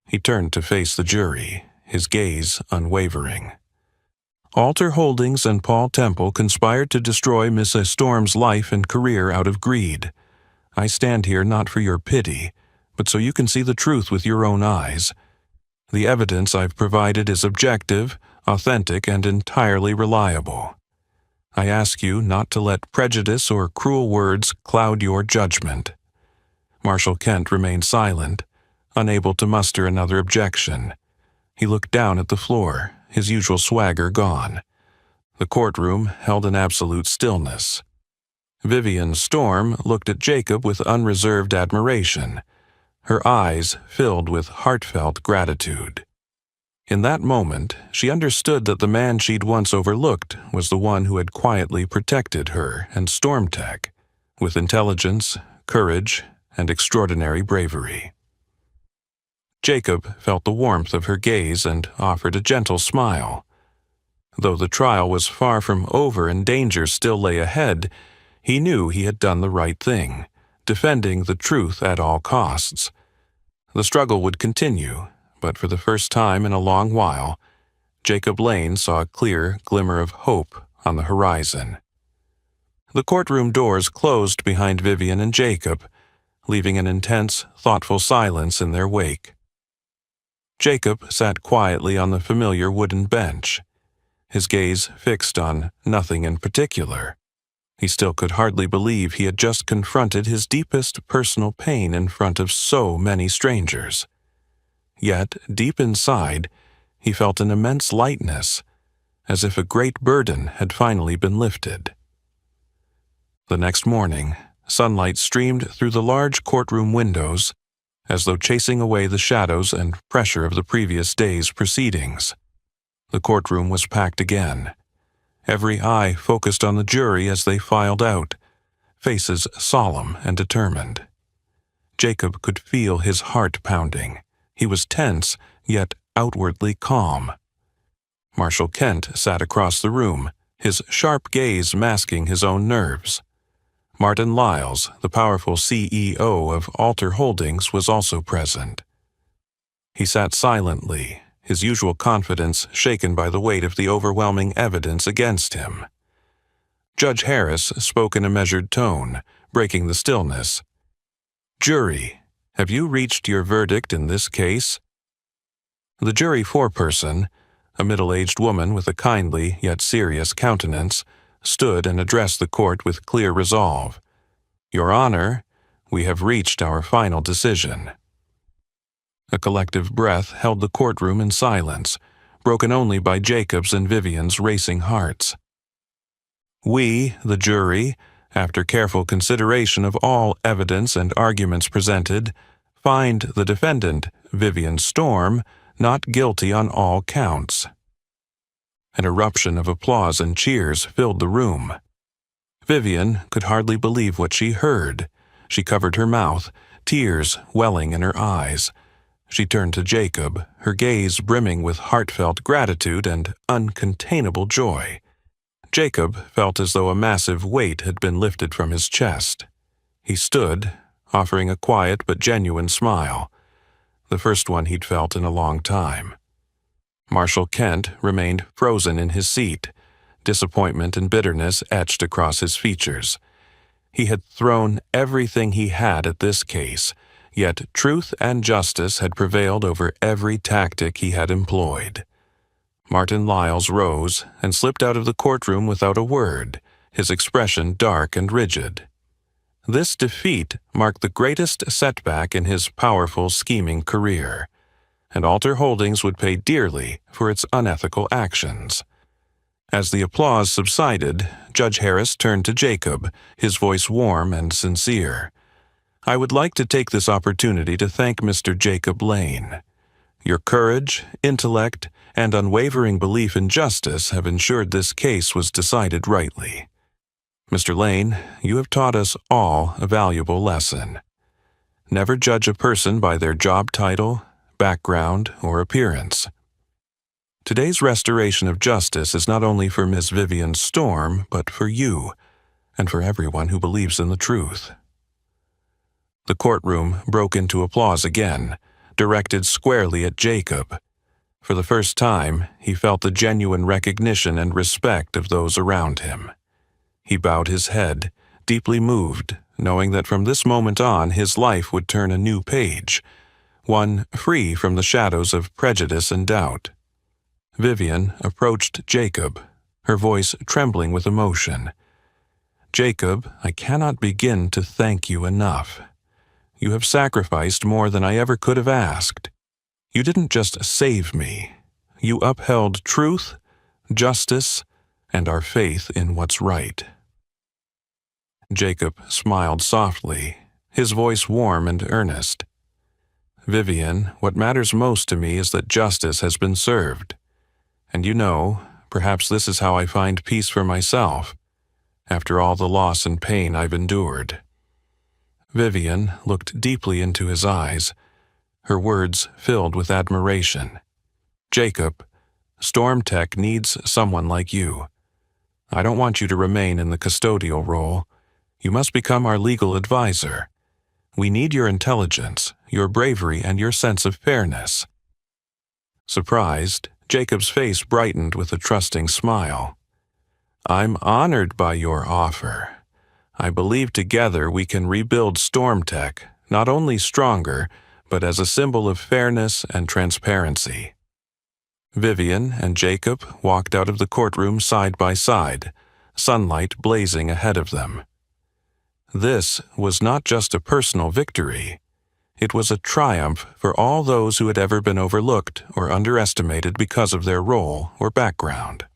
He turned to face the jury, his gaze unwavering. "Alter Holdings and Paul Temple conspired to destroy Musa Storm's life and career out of greed. I stand here not for your pity, but so you can see the truth with your own eyes. The evidence I've provided is objective, authentic, and entirely reliable. I ask you not to let prejudice or cruel words cloud your judgment." Marshall Kent remained silent, unable to muster another objection. He looked down at the floor, his usual swagger gone. The courtroom held an absolute stillness. Vivian Storm looked at Jacob with unreserved admiration, her eyes filled with heartfelt gratitude. In that moment, she understood that the man she'd once overlooked was the one who had quietly protected her and Stormtech, with intelligence, courage, and extraordinary bravery. Jacob felt the warmth of her gaze and offered a gentle smile. Though the trial was far from over and danger still lay ahead, he knew he had done the right thing, defending the truth at all costs. The struggle would continue, but for the first time in a long while, Jacob Lane saw a clear glimmer of hope on the horizon. The courtroom doors closed behind Vivian and Jacob, leaving an intense, thoughtful silence in their wake. Jacob sat quietly on the familiar wooden bench, his gaze fixed on nothing in particular. He still could hardly believe he had just confronted his deepest personal pain in front of so many strangers. Yet, deep inside, he felt an immense lightness, as if a great burden had finally been lifted. The next morning, sunlight streamed through the large courtroom windows, as though chasing away the shadows and pressure of the previous day's proceedings. The courtroom was packed again. Every eye focused on the jury as they filed out, faces solemn and determined. Jacob could feel his heart pounding. He was tense, yet outwardly calm. Marshal Kent sat across the room, his sharp gaze masking his own nerves. Martin Lyles, the powerful CEO of Alter Holdings, was also present. He sat silently, his usual confidence shaken by the weight of the overwhelming evidence against him. Judge Harris spoke in a measured tone, breaking the stillness. "Jury, have you reached your verdict in this case?" The jury foreperson, a middle-aged woman with a kindly yet serious countenance, stood and addressed the court with clear resolve. "Your Honor, we have reached our final decision." A collective breath held the courtroom in silence, broken only by Jacob's and Vivian's racing hearts. "We, the jury, after careful consideration of all evidence and arguments presented, find the defendant, Vivian Storm, not guilty on all counts." An eruption of applause and cheers filled the room. Vivian could hardly believe what she heard. She covered her mouth, tears welling in her eyes. She turned to Jacob, her gaze brimming with heartfelt gratitude and uncontainable joy. Jacob felt as though a massive weight had been lifted from his chest. He stood, offering a quiet but genuine smile, the first one he'd felt in a long time. Marshal Kent remained frozen in his seat, disappointment and bitterness etched across his features. He had thrown everything he had at this case, yet truth and justice had prevailed over every tactic he had employed. Martin Lyles rose and slipped out of the courtroom without a word, his expression dark and rigid. This defeat marked the greatest setback in his powerful, scheming career, and Alter Holdings would pay dearly for its unethical actions. As the applause subsided, Judge Harris turned to Jacob, his voice warm and sincere. "I would like to take this opportunity to thank Mr. Jacob Lane. Your courage, intellect, and unwavering belief in justice have ensured this case was decided rightly. Mr. Lane, you have taught us all a valuable lesson. Never judge a person by their job title, background, or appearance. Today's restoration of justice is not only for Miss Vivian Storm, but for you, and for everyone who believes in the truth." The courtroom broke into applause again, directed squarely at Jacob. For the first time, he felt the genuine recognition and respect of those around him. He bowed his head, deeply moved, knowing that from this moment on his life would turn a new page, one free from the shadows of prejudice and doubt. Vivian approached Jacob, her voice trembling with emotion. "Jacob, I cannot begin to thank you enough. You have sacrificed more than I ever could have asked. You didn't just save me. You upheld truth, justice, and our faith in what's right." Jacob smiled softly, his voice warm and earnest. "Vivian, what matters most to me is that justice has been served. And you know, perhaps this is how I find peace for myself, after all the loss and pain I've endured." Vivian looked deeply into his eyes, her words filled with admiration. "Jacob, Storm Tech needs someone like you. I don't want you to remain in the custodial role. You must become our legal advisor. We need your intelligence, your bravery, and your sense of fairness." Surprised, Jacob's face brightened with a trusting smile. "I'm honored by your offer. I believe together we can rebuild StormTech, not only stronger, but as a symbol of fairness and transparency." Vivian and Jacob walked out of the courtroom side by side, sunlight blazing ahead of them. This was not just a personal victory. It was a triumph for all those who had ever been overlooked or underestimated because of their role or background.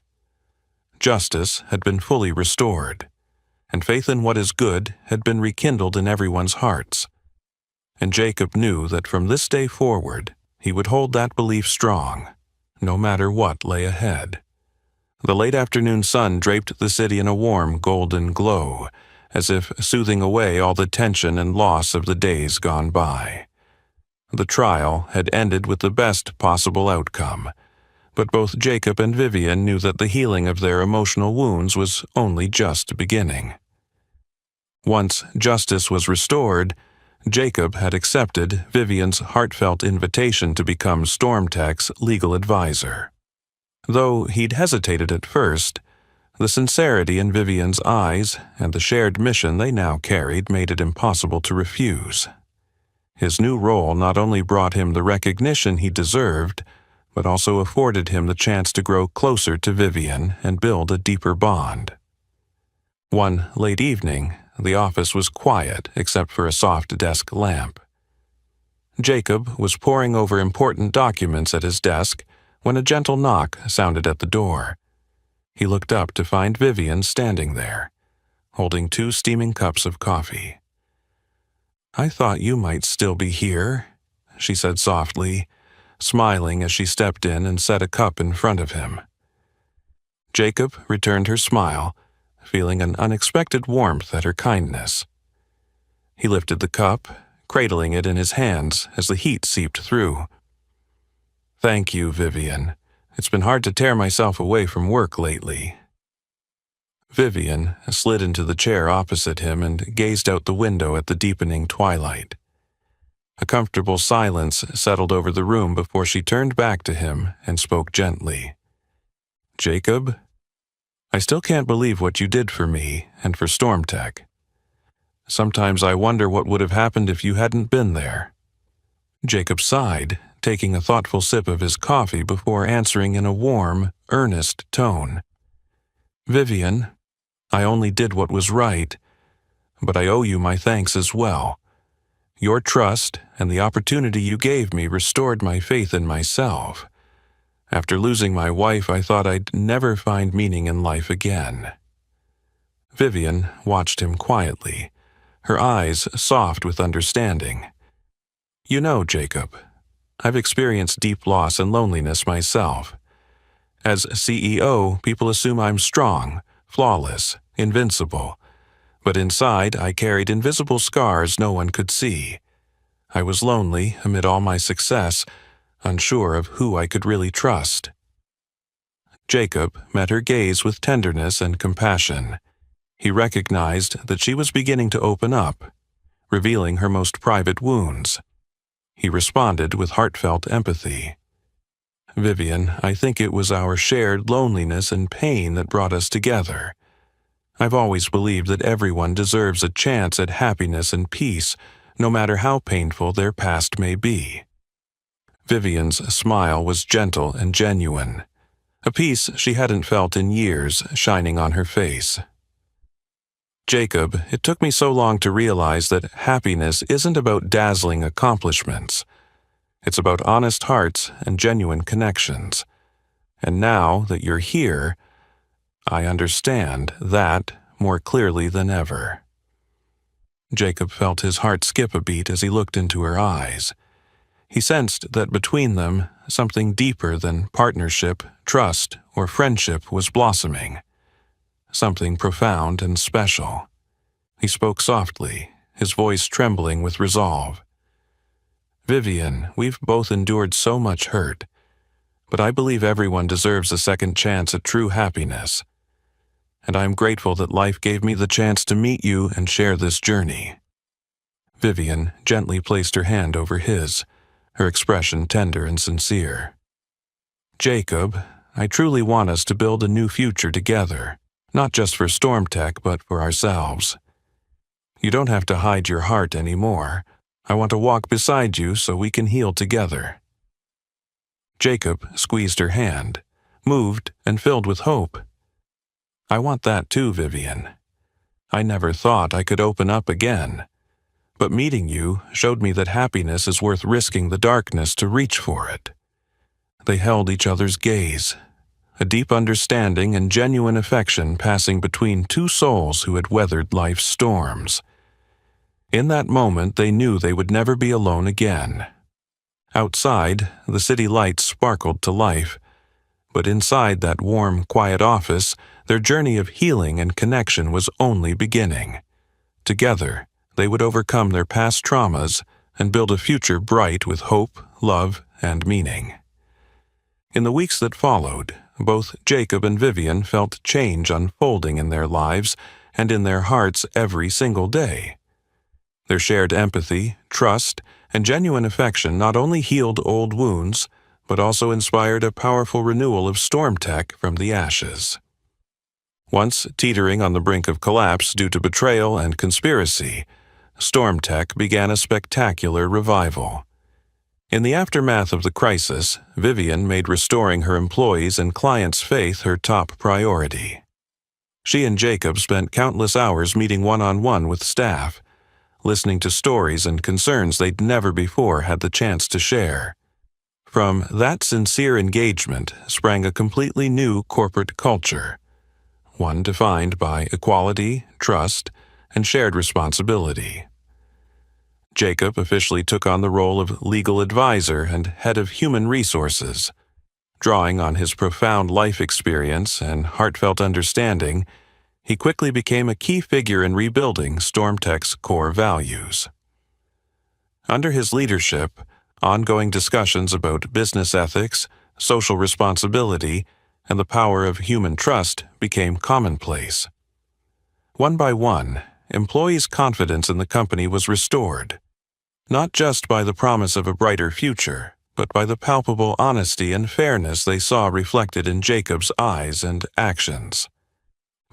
Justice had been fully restored, and faith in what is good had been rekindled in everyone's hearts. and Jacob knew that from this day forward he would hold that belief strong, no matter what lay ahead. The late afternoon sun draped the city in a warm golden glow, as if soothing away all the tension and loss of the days gone by. The trial had ended with the best possible outcome, but both Jacob and Vivian knew that the healing of their emotional wounds was only just beginning. Once justice was restored, Jacob had accepted Vivian's heartfelt invitation to become StormTech's legal advisor. Though he'd hesitated at first, the sincerity in Vivian's eyes and the shared mission they now carried made it impossible to refuse. His new role not only brought him the recognition he deserved, but also afforded him the chance to grow closer to Vivian and build a deeper bond. One late evening, the office was quiet except for a soft desk lamp. Jacob was poring over important documents at his desk when a gentle knock sounded at the door. He looked up to find Vivian standing there, holding 2 steaming cups of coffee. "I thought you might still be here," she said softly, smiling as she stepped in and set a cup in front of him. Jacob returned her smile, feeling an unexpected warmth at her kindness. He lifted the cup, cradling it in his hands as the heat seeped through. "Thank you, Vivian. It's been hard to tear myself away from work lately." Vivian slid into the chair opposite him and gazed out the window at the deepening twilight. A comfortable silence settled over the room before she turned back to him and spoke gently. "Jacob, I still can't believe what you did for me and for StormTech. Sometimes I wonder what would have happened if you hadn't been there." Jacob sighed, taking a thoughtful sip of his coffee before answering in a warm, earnest tone. "Vivian, I only did what was right, but I owe you my thanks as well. Your trust and the opportunity you gave me restored my faith in myself. After losing my wife, I thought I'd never find meaning in life again." Vivian watched him quietly, her eyes soft with understanding. "You know, Jacob, I've experienced deep loss and loneliness myself. As CEO, people assume I'm strong, flawless, invincible. But inside, I carried invisible scars no one could see. I was lonely amid all my success, unsure of who I could really trust." Jacob met her gaze with tenderness and compassion. He recognized that she was beginning to open up, revealing her most private wounds. He responded with heartfelt empathy. "Vivian, I think it was our shared loneliness and pain that brought us together. I've always believed that everyone deserves a chance at happiness and peace, no matter how painful their past may be." Vivian's smile was gentle and genuine, a peace she hadn't felt in years shining on her face. "Jacob, it took me so long to realize that happiness isn't about dazzling accomplishments. It's about honest hearts and genuine connections. And now that you're here, I understand that more clearly than ever." Jacob felt his heart skip a beat as he looked into her eyes. He sensed that between them, something deeper than partnership, trust, or friendship was blossoming. Something profound and special. He spoke softly, his voice trembling with resolve. "Vivian, we've both endured so much hurt, but I believe everyone deserves a second chance at true happiness. And I'm grateful that life gave me the chance to meet you and share this journey." Vivian gently placed her hand over his, her expression tender and sincere. "Jacob, I truly want us to build a new future together, not just for StormTech but for ourselves. You don't have to hide your heart anymore. I want to walk beside you so we can heal together." Jacob squeezed her hand, moved and filled with hope. "I want that too, Vivian. I never thought I could open up again, but meeting you showed me that happiness is worth risking the darkness to reach for it." They held each other's gaze, a deep understanding and genuine affection passing between two souls who had weathered life's storms. In that moment, they knew they would never be alone again. Outside, the city lights sparkled to life, but inside that warm, quiet office, their journey of healing and connection was only beginning. Together, they would overcome their past traumas and build a future bright with hope, love, and meaning. In the weeks that followed, both Jacob and Vivian felt change unfolding in their lives and in their hearts every single day. Their shared empathy, trust, and genuine affection not only healed old wounds, but also inspired a powerful renewal of StormTech from the ashes. Once teetering on the brink of collapse due to betrayal and conspiracy, StormTech began a spectacular revival. In the aftermath of the crisis, Vivian made restoring her employees' and clients' faith her top priority. She and Jacob spent countless hours meeting one-on-one with staff, listening to stories and concerns they'd never before had the chance to share. From that sincere engagement sprang a completely new corporate culture, one defined by equality, trust, and shared responsibility. Jacob officially took on the role of legal advisor and head of human resources. Drawing on his profound life experience and heartfelt understanding, he quickly became a key figure in rebuilding StormTech's core values. Under his leadership, ongoing discussions about business ethics, social responsibility, and the power of human trust became commonplace. One by one, employees' confidence in the company was restored, not just by the promise of a brighter future, but by the palpable honesty and fairness they saw reflected in Jacob's eyes and actions.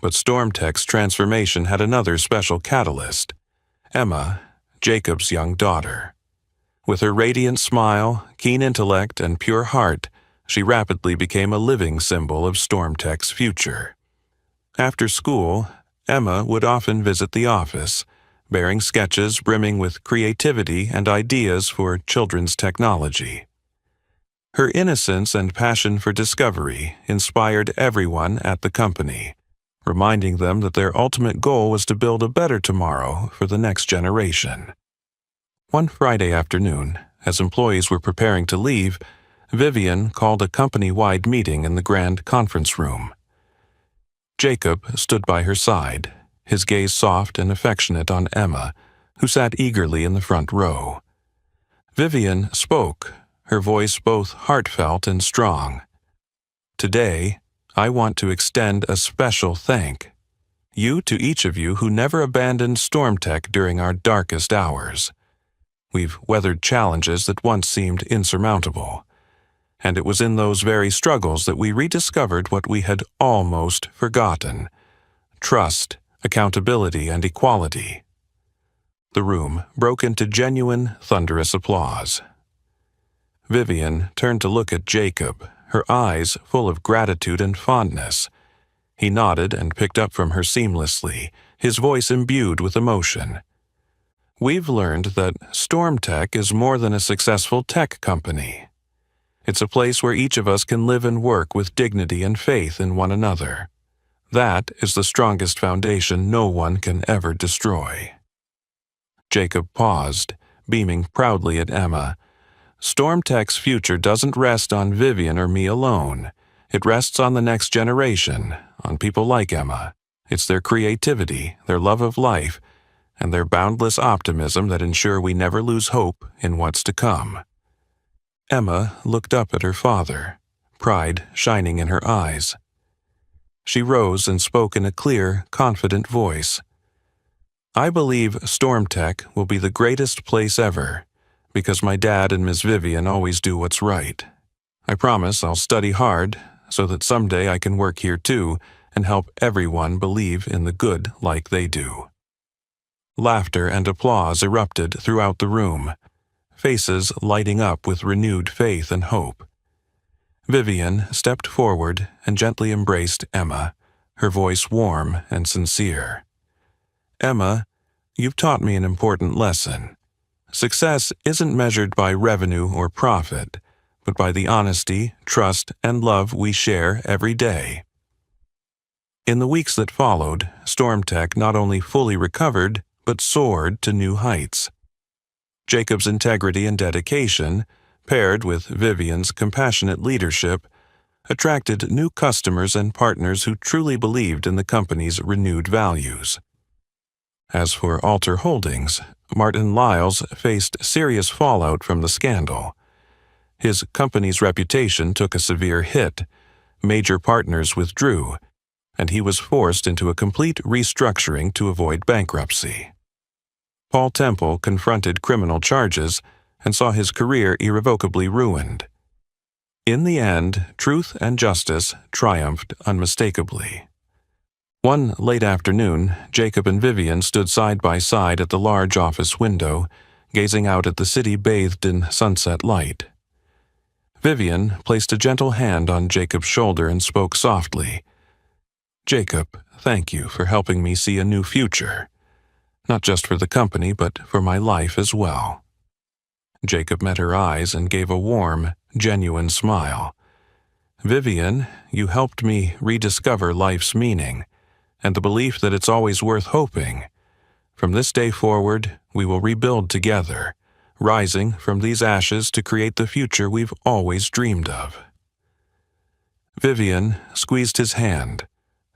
But StormTech's transformation had another special catalyst: Emma, Jacob's young daughter. With her radiant smile, keen intellect, and pure heart, she rapidly became a living symbol of StormTech's future. After school, Emma would often visit the office, bearing sketches brimming with creativity and ideas for children's technology. Her innocence and passion for discovery inspired everyone at the company, reminding them that their ultimate goal was to build a better tomorrow for the next generation. One Friday afternoon, as employees were preparing to leave, Vivian called a company-wide meeting in the grand conference room. Jacob stood by her side, his gaze soft and affectionate on Emma, who sat eagerly in the front row. Vivian spoke, her voice both heartfelt and strong. "Today, I want to extend a special thank you to each of you who never abandoned StormTech during our darkest hours. We've weathered challenges that once seemed insurmountable, and it was in those very struggles that we rediscovered what we had almost forgotten: trust, accountability, and equality." The room broke into genuine, thunderous applause. Vivian turned to look at Jacob, her eyes full of gratitude and fondness. He nodded and picked up from her seamlessly, his voice imbued with emotion. "We've learned that StormTech is more than a successful tech company. It's a place where each of us can live and work with dignity and faith in one another. That is the strongest foundation no one can ever destroy." Jacob paused, beaming proudly at Emma. "StormTech's future doesn't rest on Vivian or me alone. It rests on the next generation, on people like Emma. It's their creativity, their love of life, and their boundless optimism that ensure we never lose hope in what's to come." Emma looked up at her father, pride shining in her eyes. She rose and spoke in a clear, confident voice. "I believe StormTech will be the greatest place ever, because my dad and Miss Vivian always do what's right. I promise I'll study hard so that someday I can work here too and help everyone believe in the good like they do." Laughter and applause erupted throughout the room, faces lighting up with renewed faith and hope. Vivian stepped forward and gently embraced Emma, her voice warm and sincere. "Emma, you've taught me an important lesson. Success isn't measured by revenue or profit, but by the honesty, trust, and love we share every day." In the weeks that followed, StormTech not only fully recovered, but soared to new heights. Jacob's integrity and dedication, paired with Vivian's compassionate leadership, attracted new customers and partners who truly believed in the company's renewed values. As for Alter Holdings, Martin Lyles faced serious fallout from the scandal. His company's reputation took a severe hit, major partners withdrew, and he was forced into a complete restructuring to avoid bankruptcy. Paul Temple confronted criminal charges and saw his career irrevocably ruined. In the end, truth and justice triumphed unmistakably. One late afternoon, Jacob and Vivian stood side by side at the large office window, gazing out at the city bathed in sunset light. Vivian placed a gentle hand on Jacob's shoulder and spoke softly. "Jacob, thank you for helping me see a new future. Not just for the company, but for my life as well." Jacob met her eyes and gave a warm, genuine smile. "Vivian, you helped me rediscover life's meaning, and the belief that it's always worth hoping. From this day forward, we will rebuild together, rising from these ashes to create the future we've always dreamed of." Vivian squeezed his hand,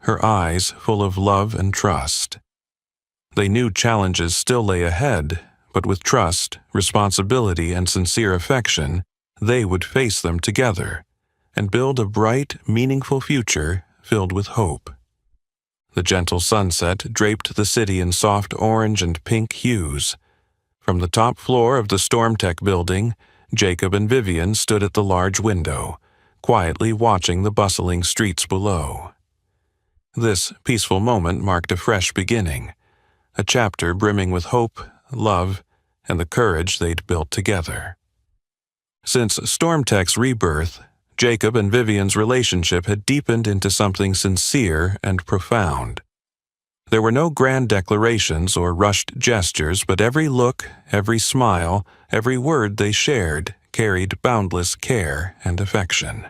her eyes full of love and trust. They knew challenges still lay ahead, but with trust, responsibility, and sincere affection, they would face them together and build a bright, meaningful future filled with hope. The gentle sunset draped the city in soft orange and pink hues. From the top floor of the Stormtech building, Jacob and Vivian stood at the large window, quietly watching the bustling streets below. This peaceful moment marked a fresh beginning, a chapter brimming with hope, love, and the courage they'd built together. Since Stormtech's rebirth, Jacob and Vivian's relationship had deepened into something sincere and profound. There were no grand declarations or rushed gestures, but every look, every smile, every word they shared carried boundless care and affection.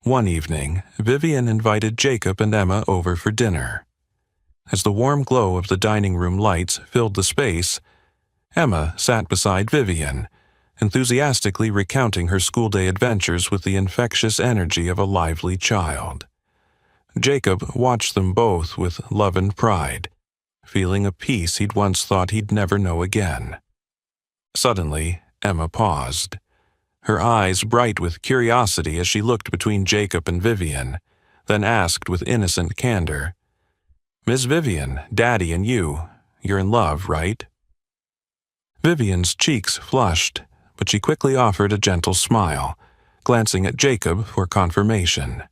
One evening, Vivian invited Jacob and Emma over for dinner. As the warm glow of the dining room lights filled the space, Emma sat beside Vivian, enthusiastically recounting her school-day adventures with the infectious energy of a lively child. Jacob watched them both with love and pride, feeling a peace he'd once thought he'd never know again. Suddenly, Emma paused, her eyes bright with curiosity as she looked between Jacob and Vivian, then asked with innocent candor, "Miss Vivian, Daddy and you're in love, right?" Vivian's cheeks flushed, but she quickly offered a gentle smile, glancing at Jacob for confirmation.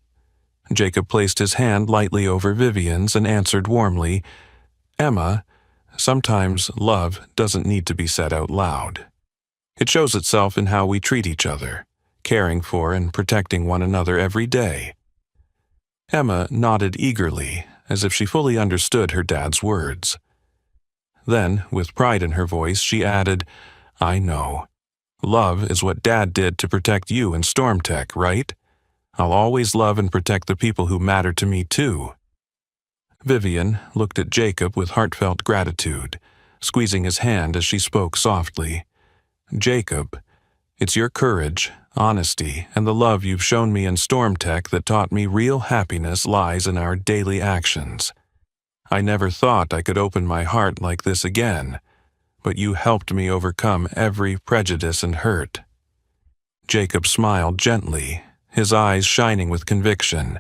Jacob placed his hand lightly over Vivian's and answered warmly, "Emma, sometimes love doesn't need to be said out loud. It shows itself in how we treat each other, caring for and protecting one another every day." Emma nodded eagerly, as if she fully understood her dad's words. Then, with pride in her voice, she added, "I know. Love is what Dad did to protect you in Stormtech, right? I'll always love and protect the people who matter to me too." Vivian looked at Jacob with heartfelt gratitude, squeezing his hand as she spoke softly. "Jacob, it's your courage, honesty, and the love you've shown me in Stormtech that taught me real happiness lies in our daily actions. I never thought I could open my heart like this again, but you helped me overcome every prejudice and hurt." Jacob smiled gently, his eyes shining with conviction.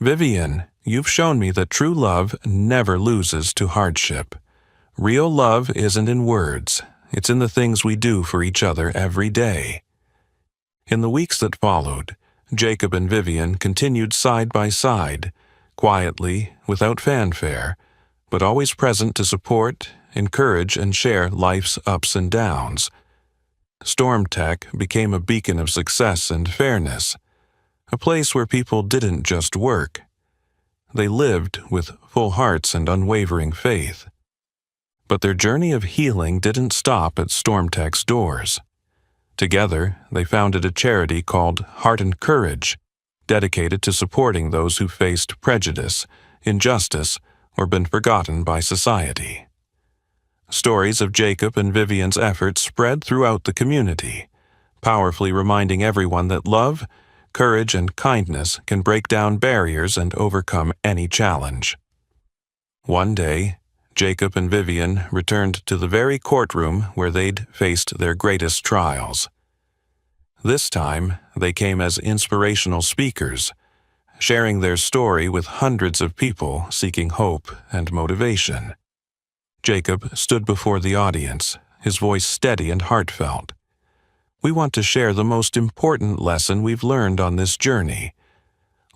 "Vivian, you've shown me that true love never loses to hardship. Real love isn't in words, it's in the things we do for each other every day." In the weeks that followed, Jacob and Vivian continued side by side, quietly, without fanfare, but always present to support, encourage, and share life's ups and downs. Stormtech became a beacon of success and fairness, a place where people didn't just work. They lived with full hearts and unwavering faith. But their journey of healing didn't stop at Stormtech's doors. Together, they founded a charity called Heart and Courage, dedicated to supporting those who faced prejudice, injustice, or been forgotten by society. Stories of Jacob and Vivian's efforts spread throughout the community, powerfully reminding everyone that love, courage, and kindness can break down barriers and overcome any challenge. One day, Jacob and Vivian returned to the very courtroom where they'd faced their greatest trials. This time, they came as inspirational speakers, sharing their story with hundreds of people seeking hope and motivation. Jacob stood before the audience, his voice steady and heartfelt. "We want to share the most important lesson we've learned on this journey.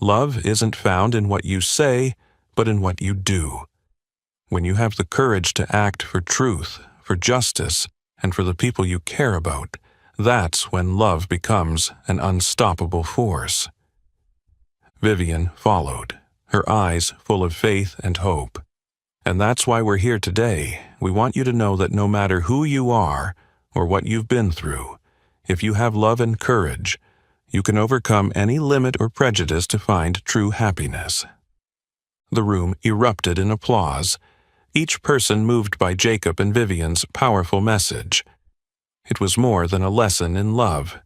Love isn't found in what you say, but in what you do. When you have the courage to act for truth, for justice, and for the people you care about, that's when love becomes an unstoppable force." Vivian followed, her eyes full of faith and hope. "And that's why we're here today. We want you to know that no matter who you are or what you've been through, if you have love and courage, you can overcome any limit or prejudice to find true happiness." The room erupted in applause, each person moved by Jacob and Vivian's powerful message. It was more than a lesson in love.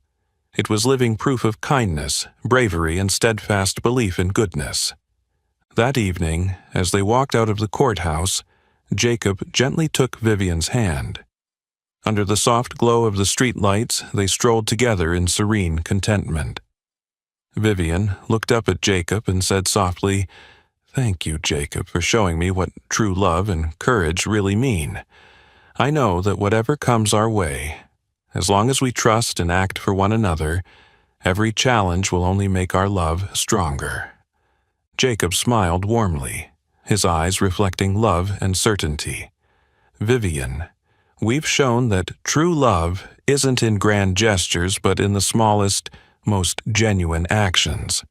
It was living proof of kindness, bravery, and steadfast belief in goodness. That evening, as they walked out of the courthouse, Jacob gently took Vivian's hand. Under the soft glow of the street lights, they strolled together in serene contentment. Vivian looked up at Jacob and said softly, "Thank you, Jacob, for showing me what true love and courage really mean. I know that whatever comes our way, as long as we trust and act for one another, every challenge will only make our love stronger." Jacob smiled warmly, his eyes reflecting love and certainty. "Vivian, we've shown that true love isn't in grand gestures but in the smallest, most genuine actions.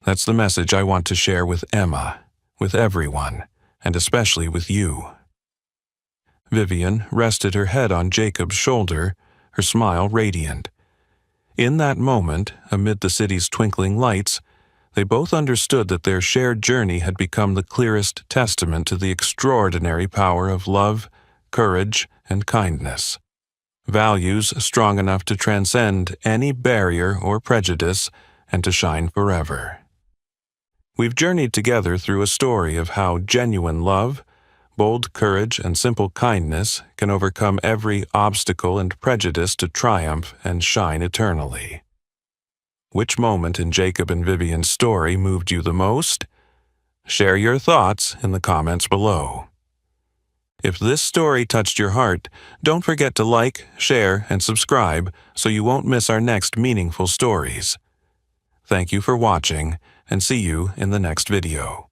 That's the message I want to share with Emma, with everyone, and especially with you." Vivian rested her head on Jacob's shoulder, her smile radiant. In that moment, amid the city's twinkling lights, they both understood that their shared journey had become the clearest testament to the extraordinary power of love, courage, and kindness. Values strong enough to transcend any barrier or prejudice and to shine forever. We've journeyed together through a story of how genuine love, bold courage, and simple kindness can overcome every obstacle and prejudice to triumph and shine eternally. Which moment in Jacob and Vivian's story moved you the most? Share your thoughts in the comments below. If this story touched your heart, don't forget to like, share, and subscribe so you won't miss our next meaningful stories. Thank you for watching, and see you in the next video.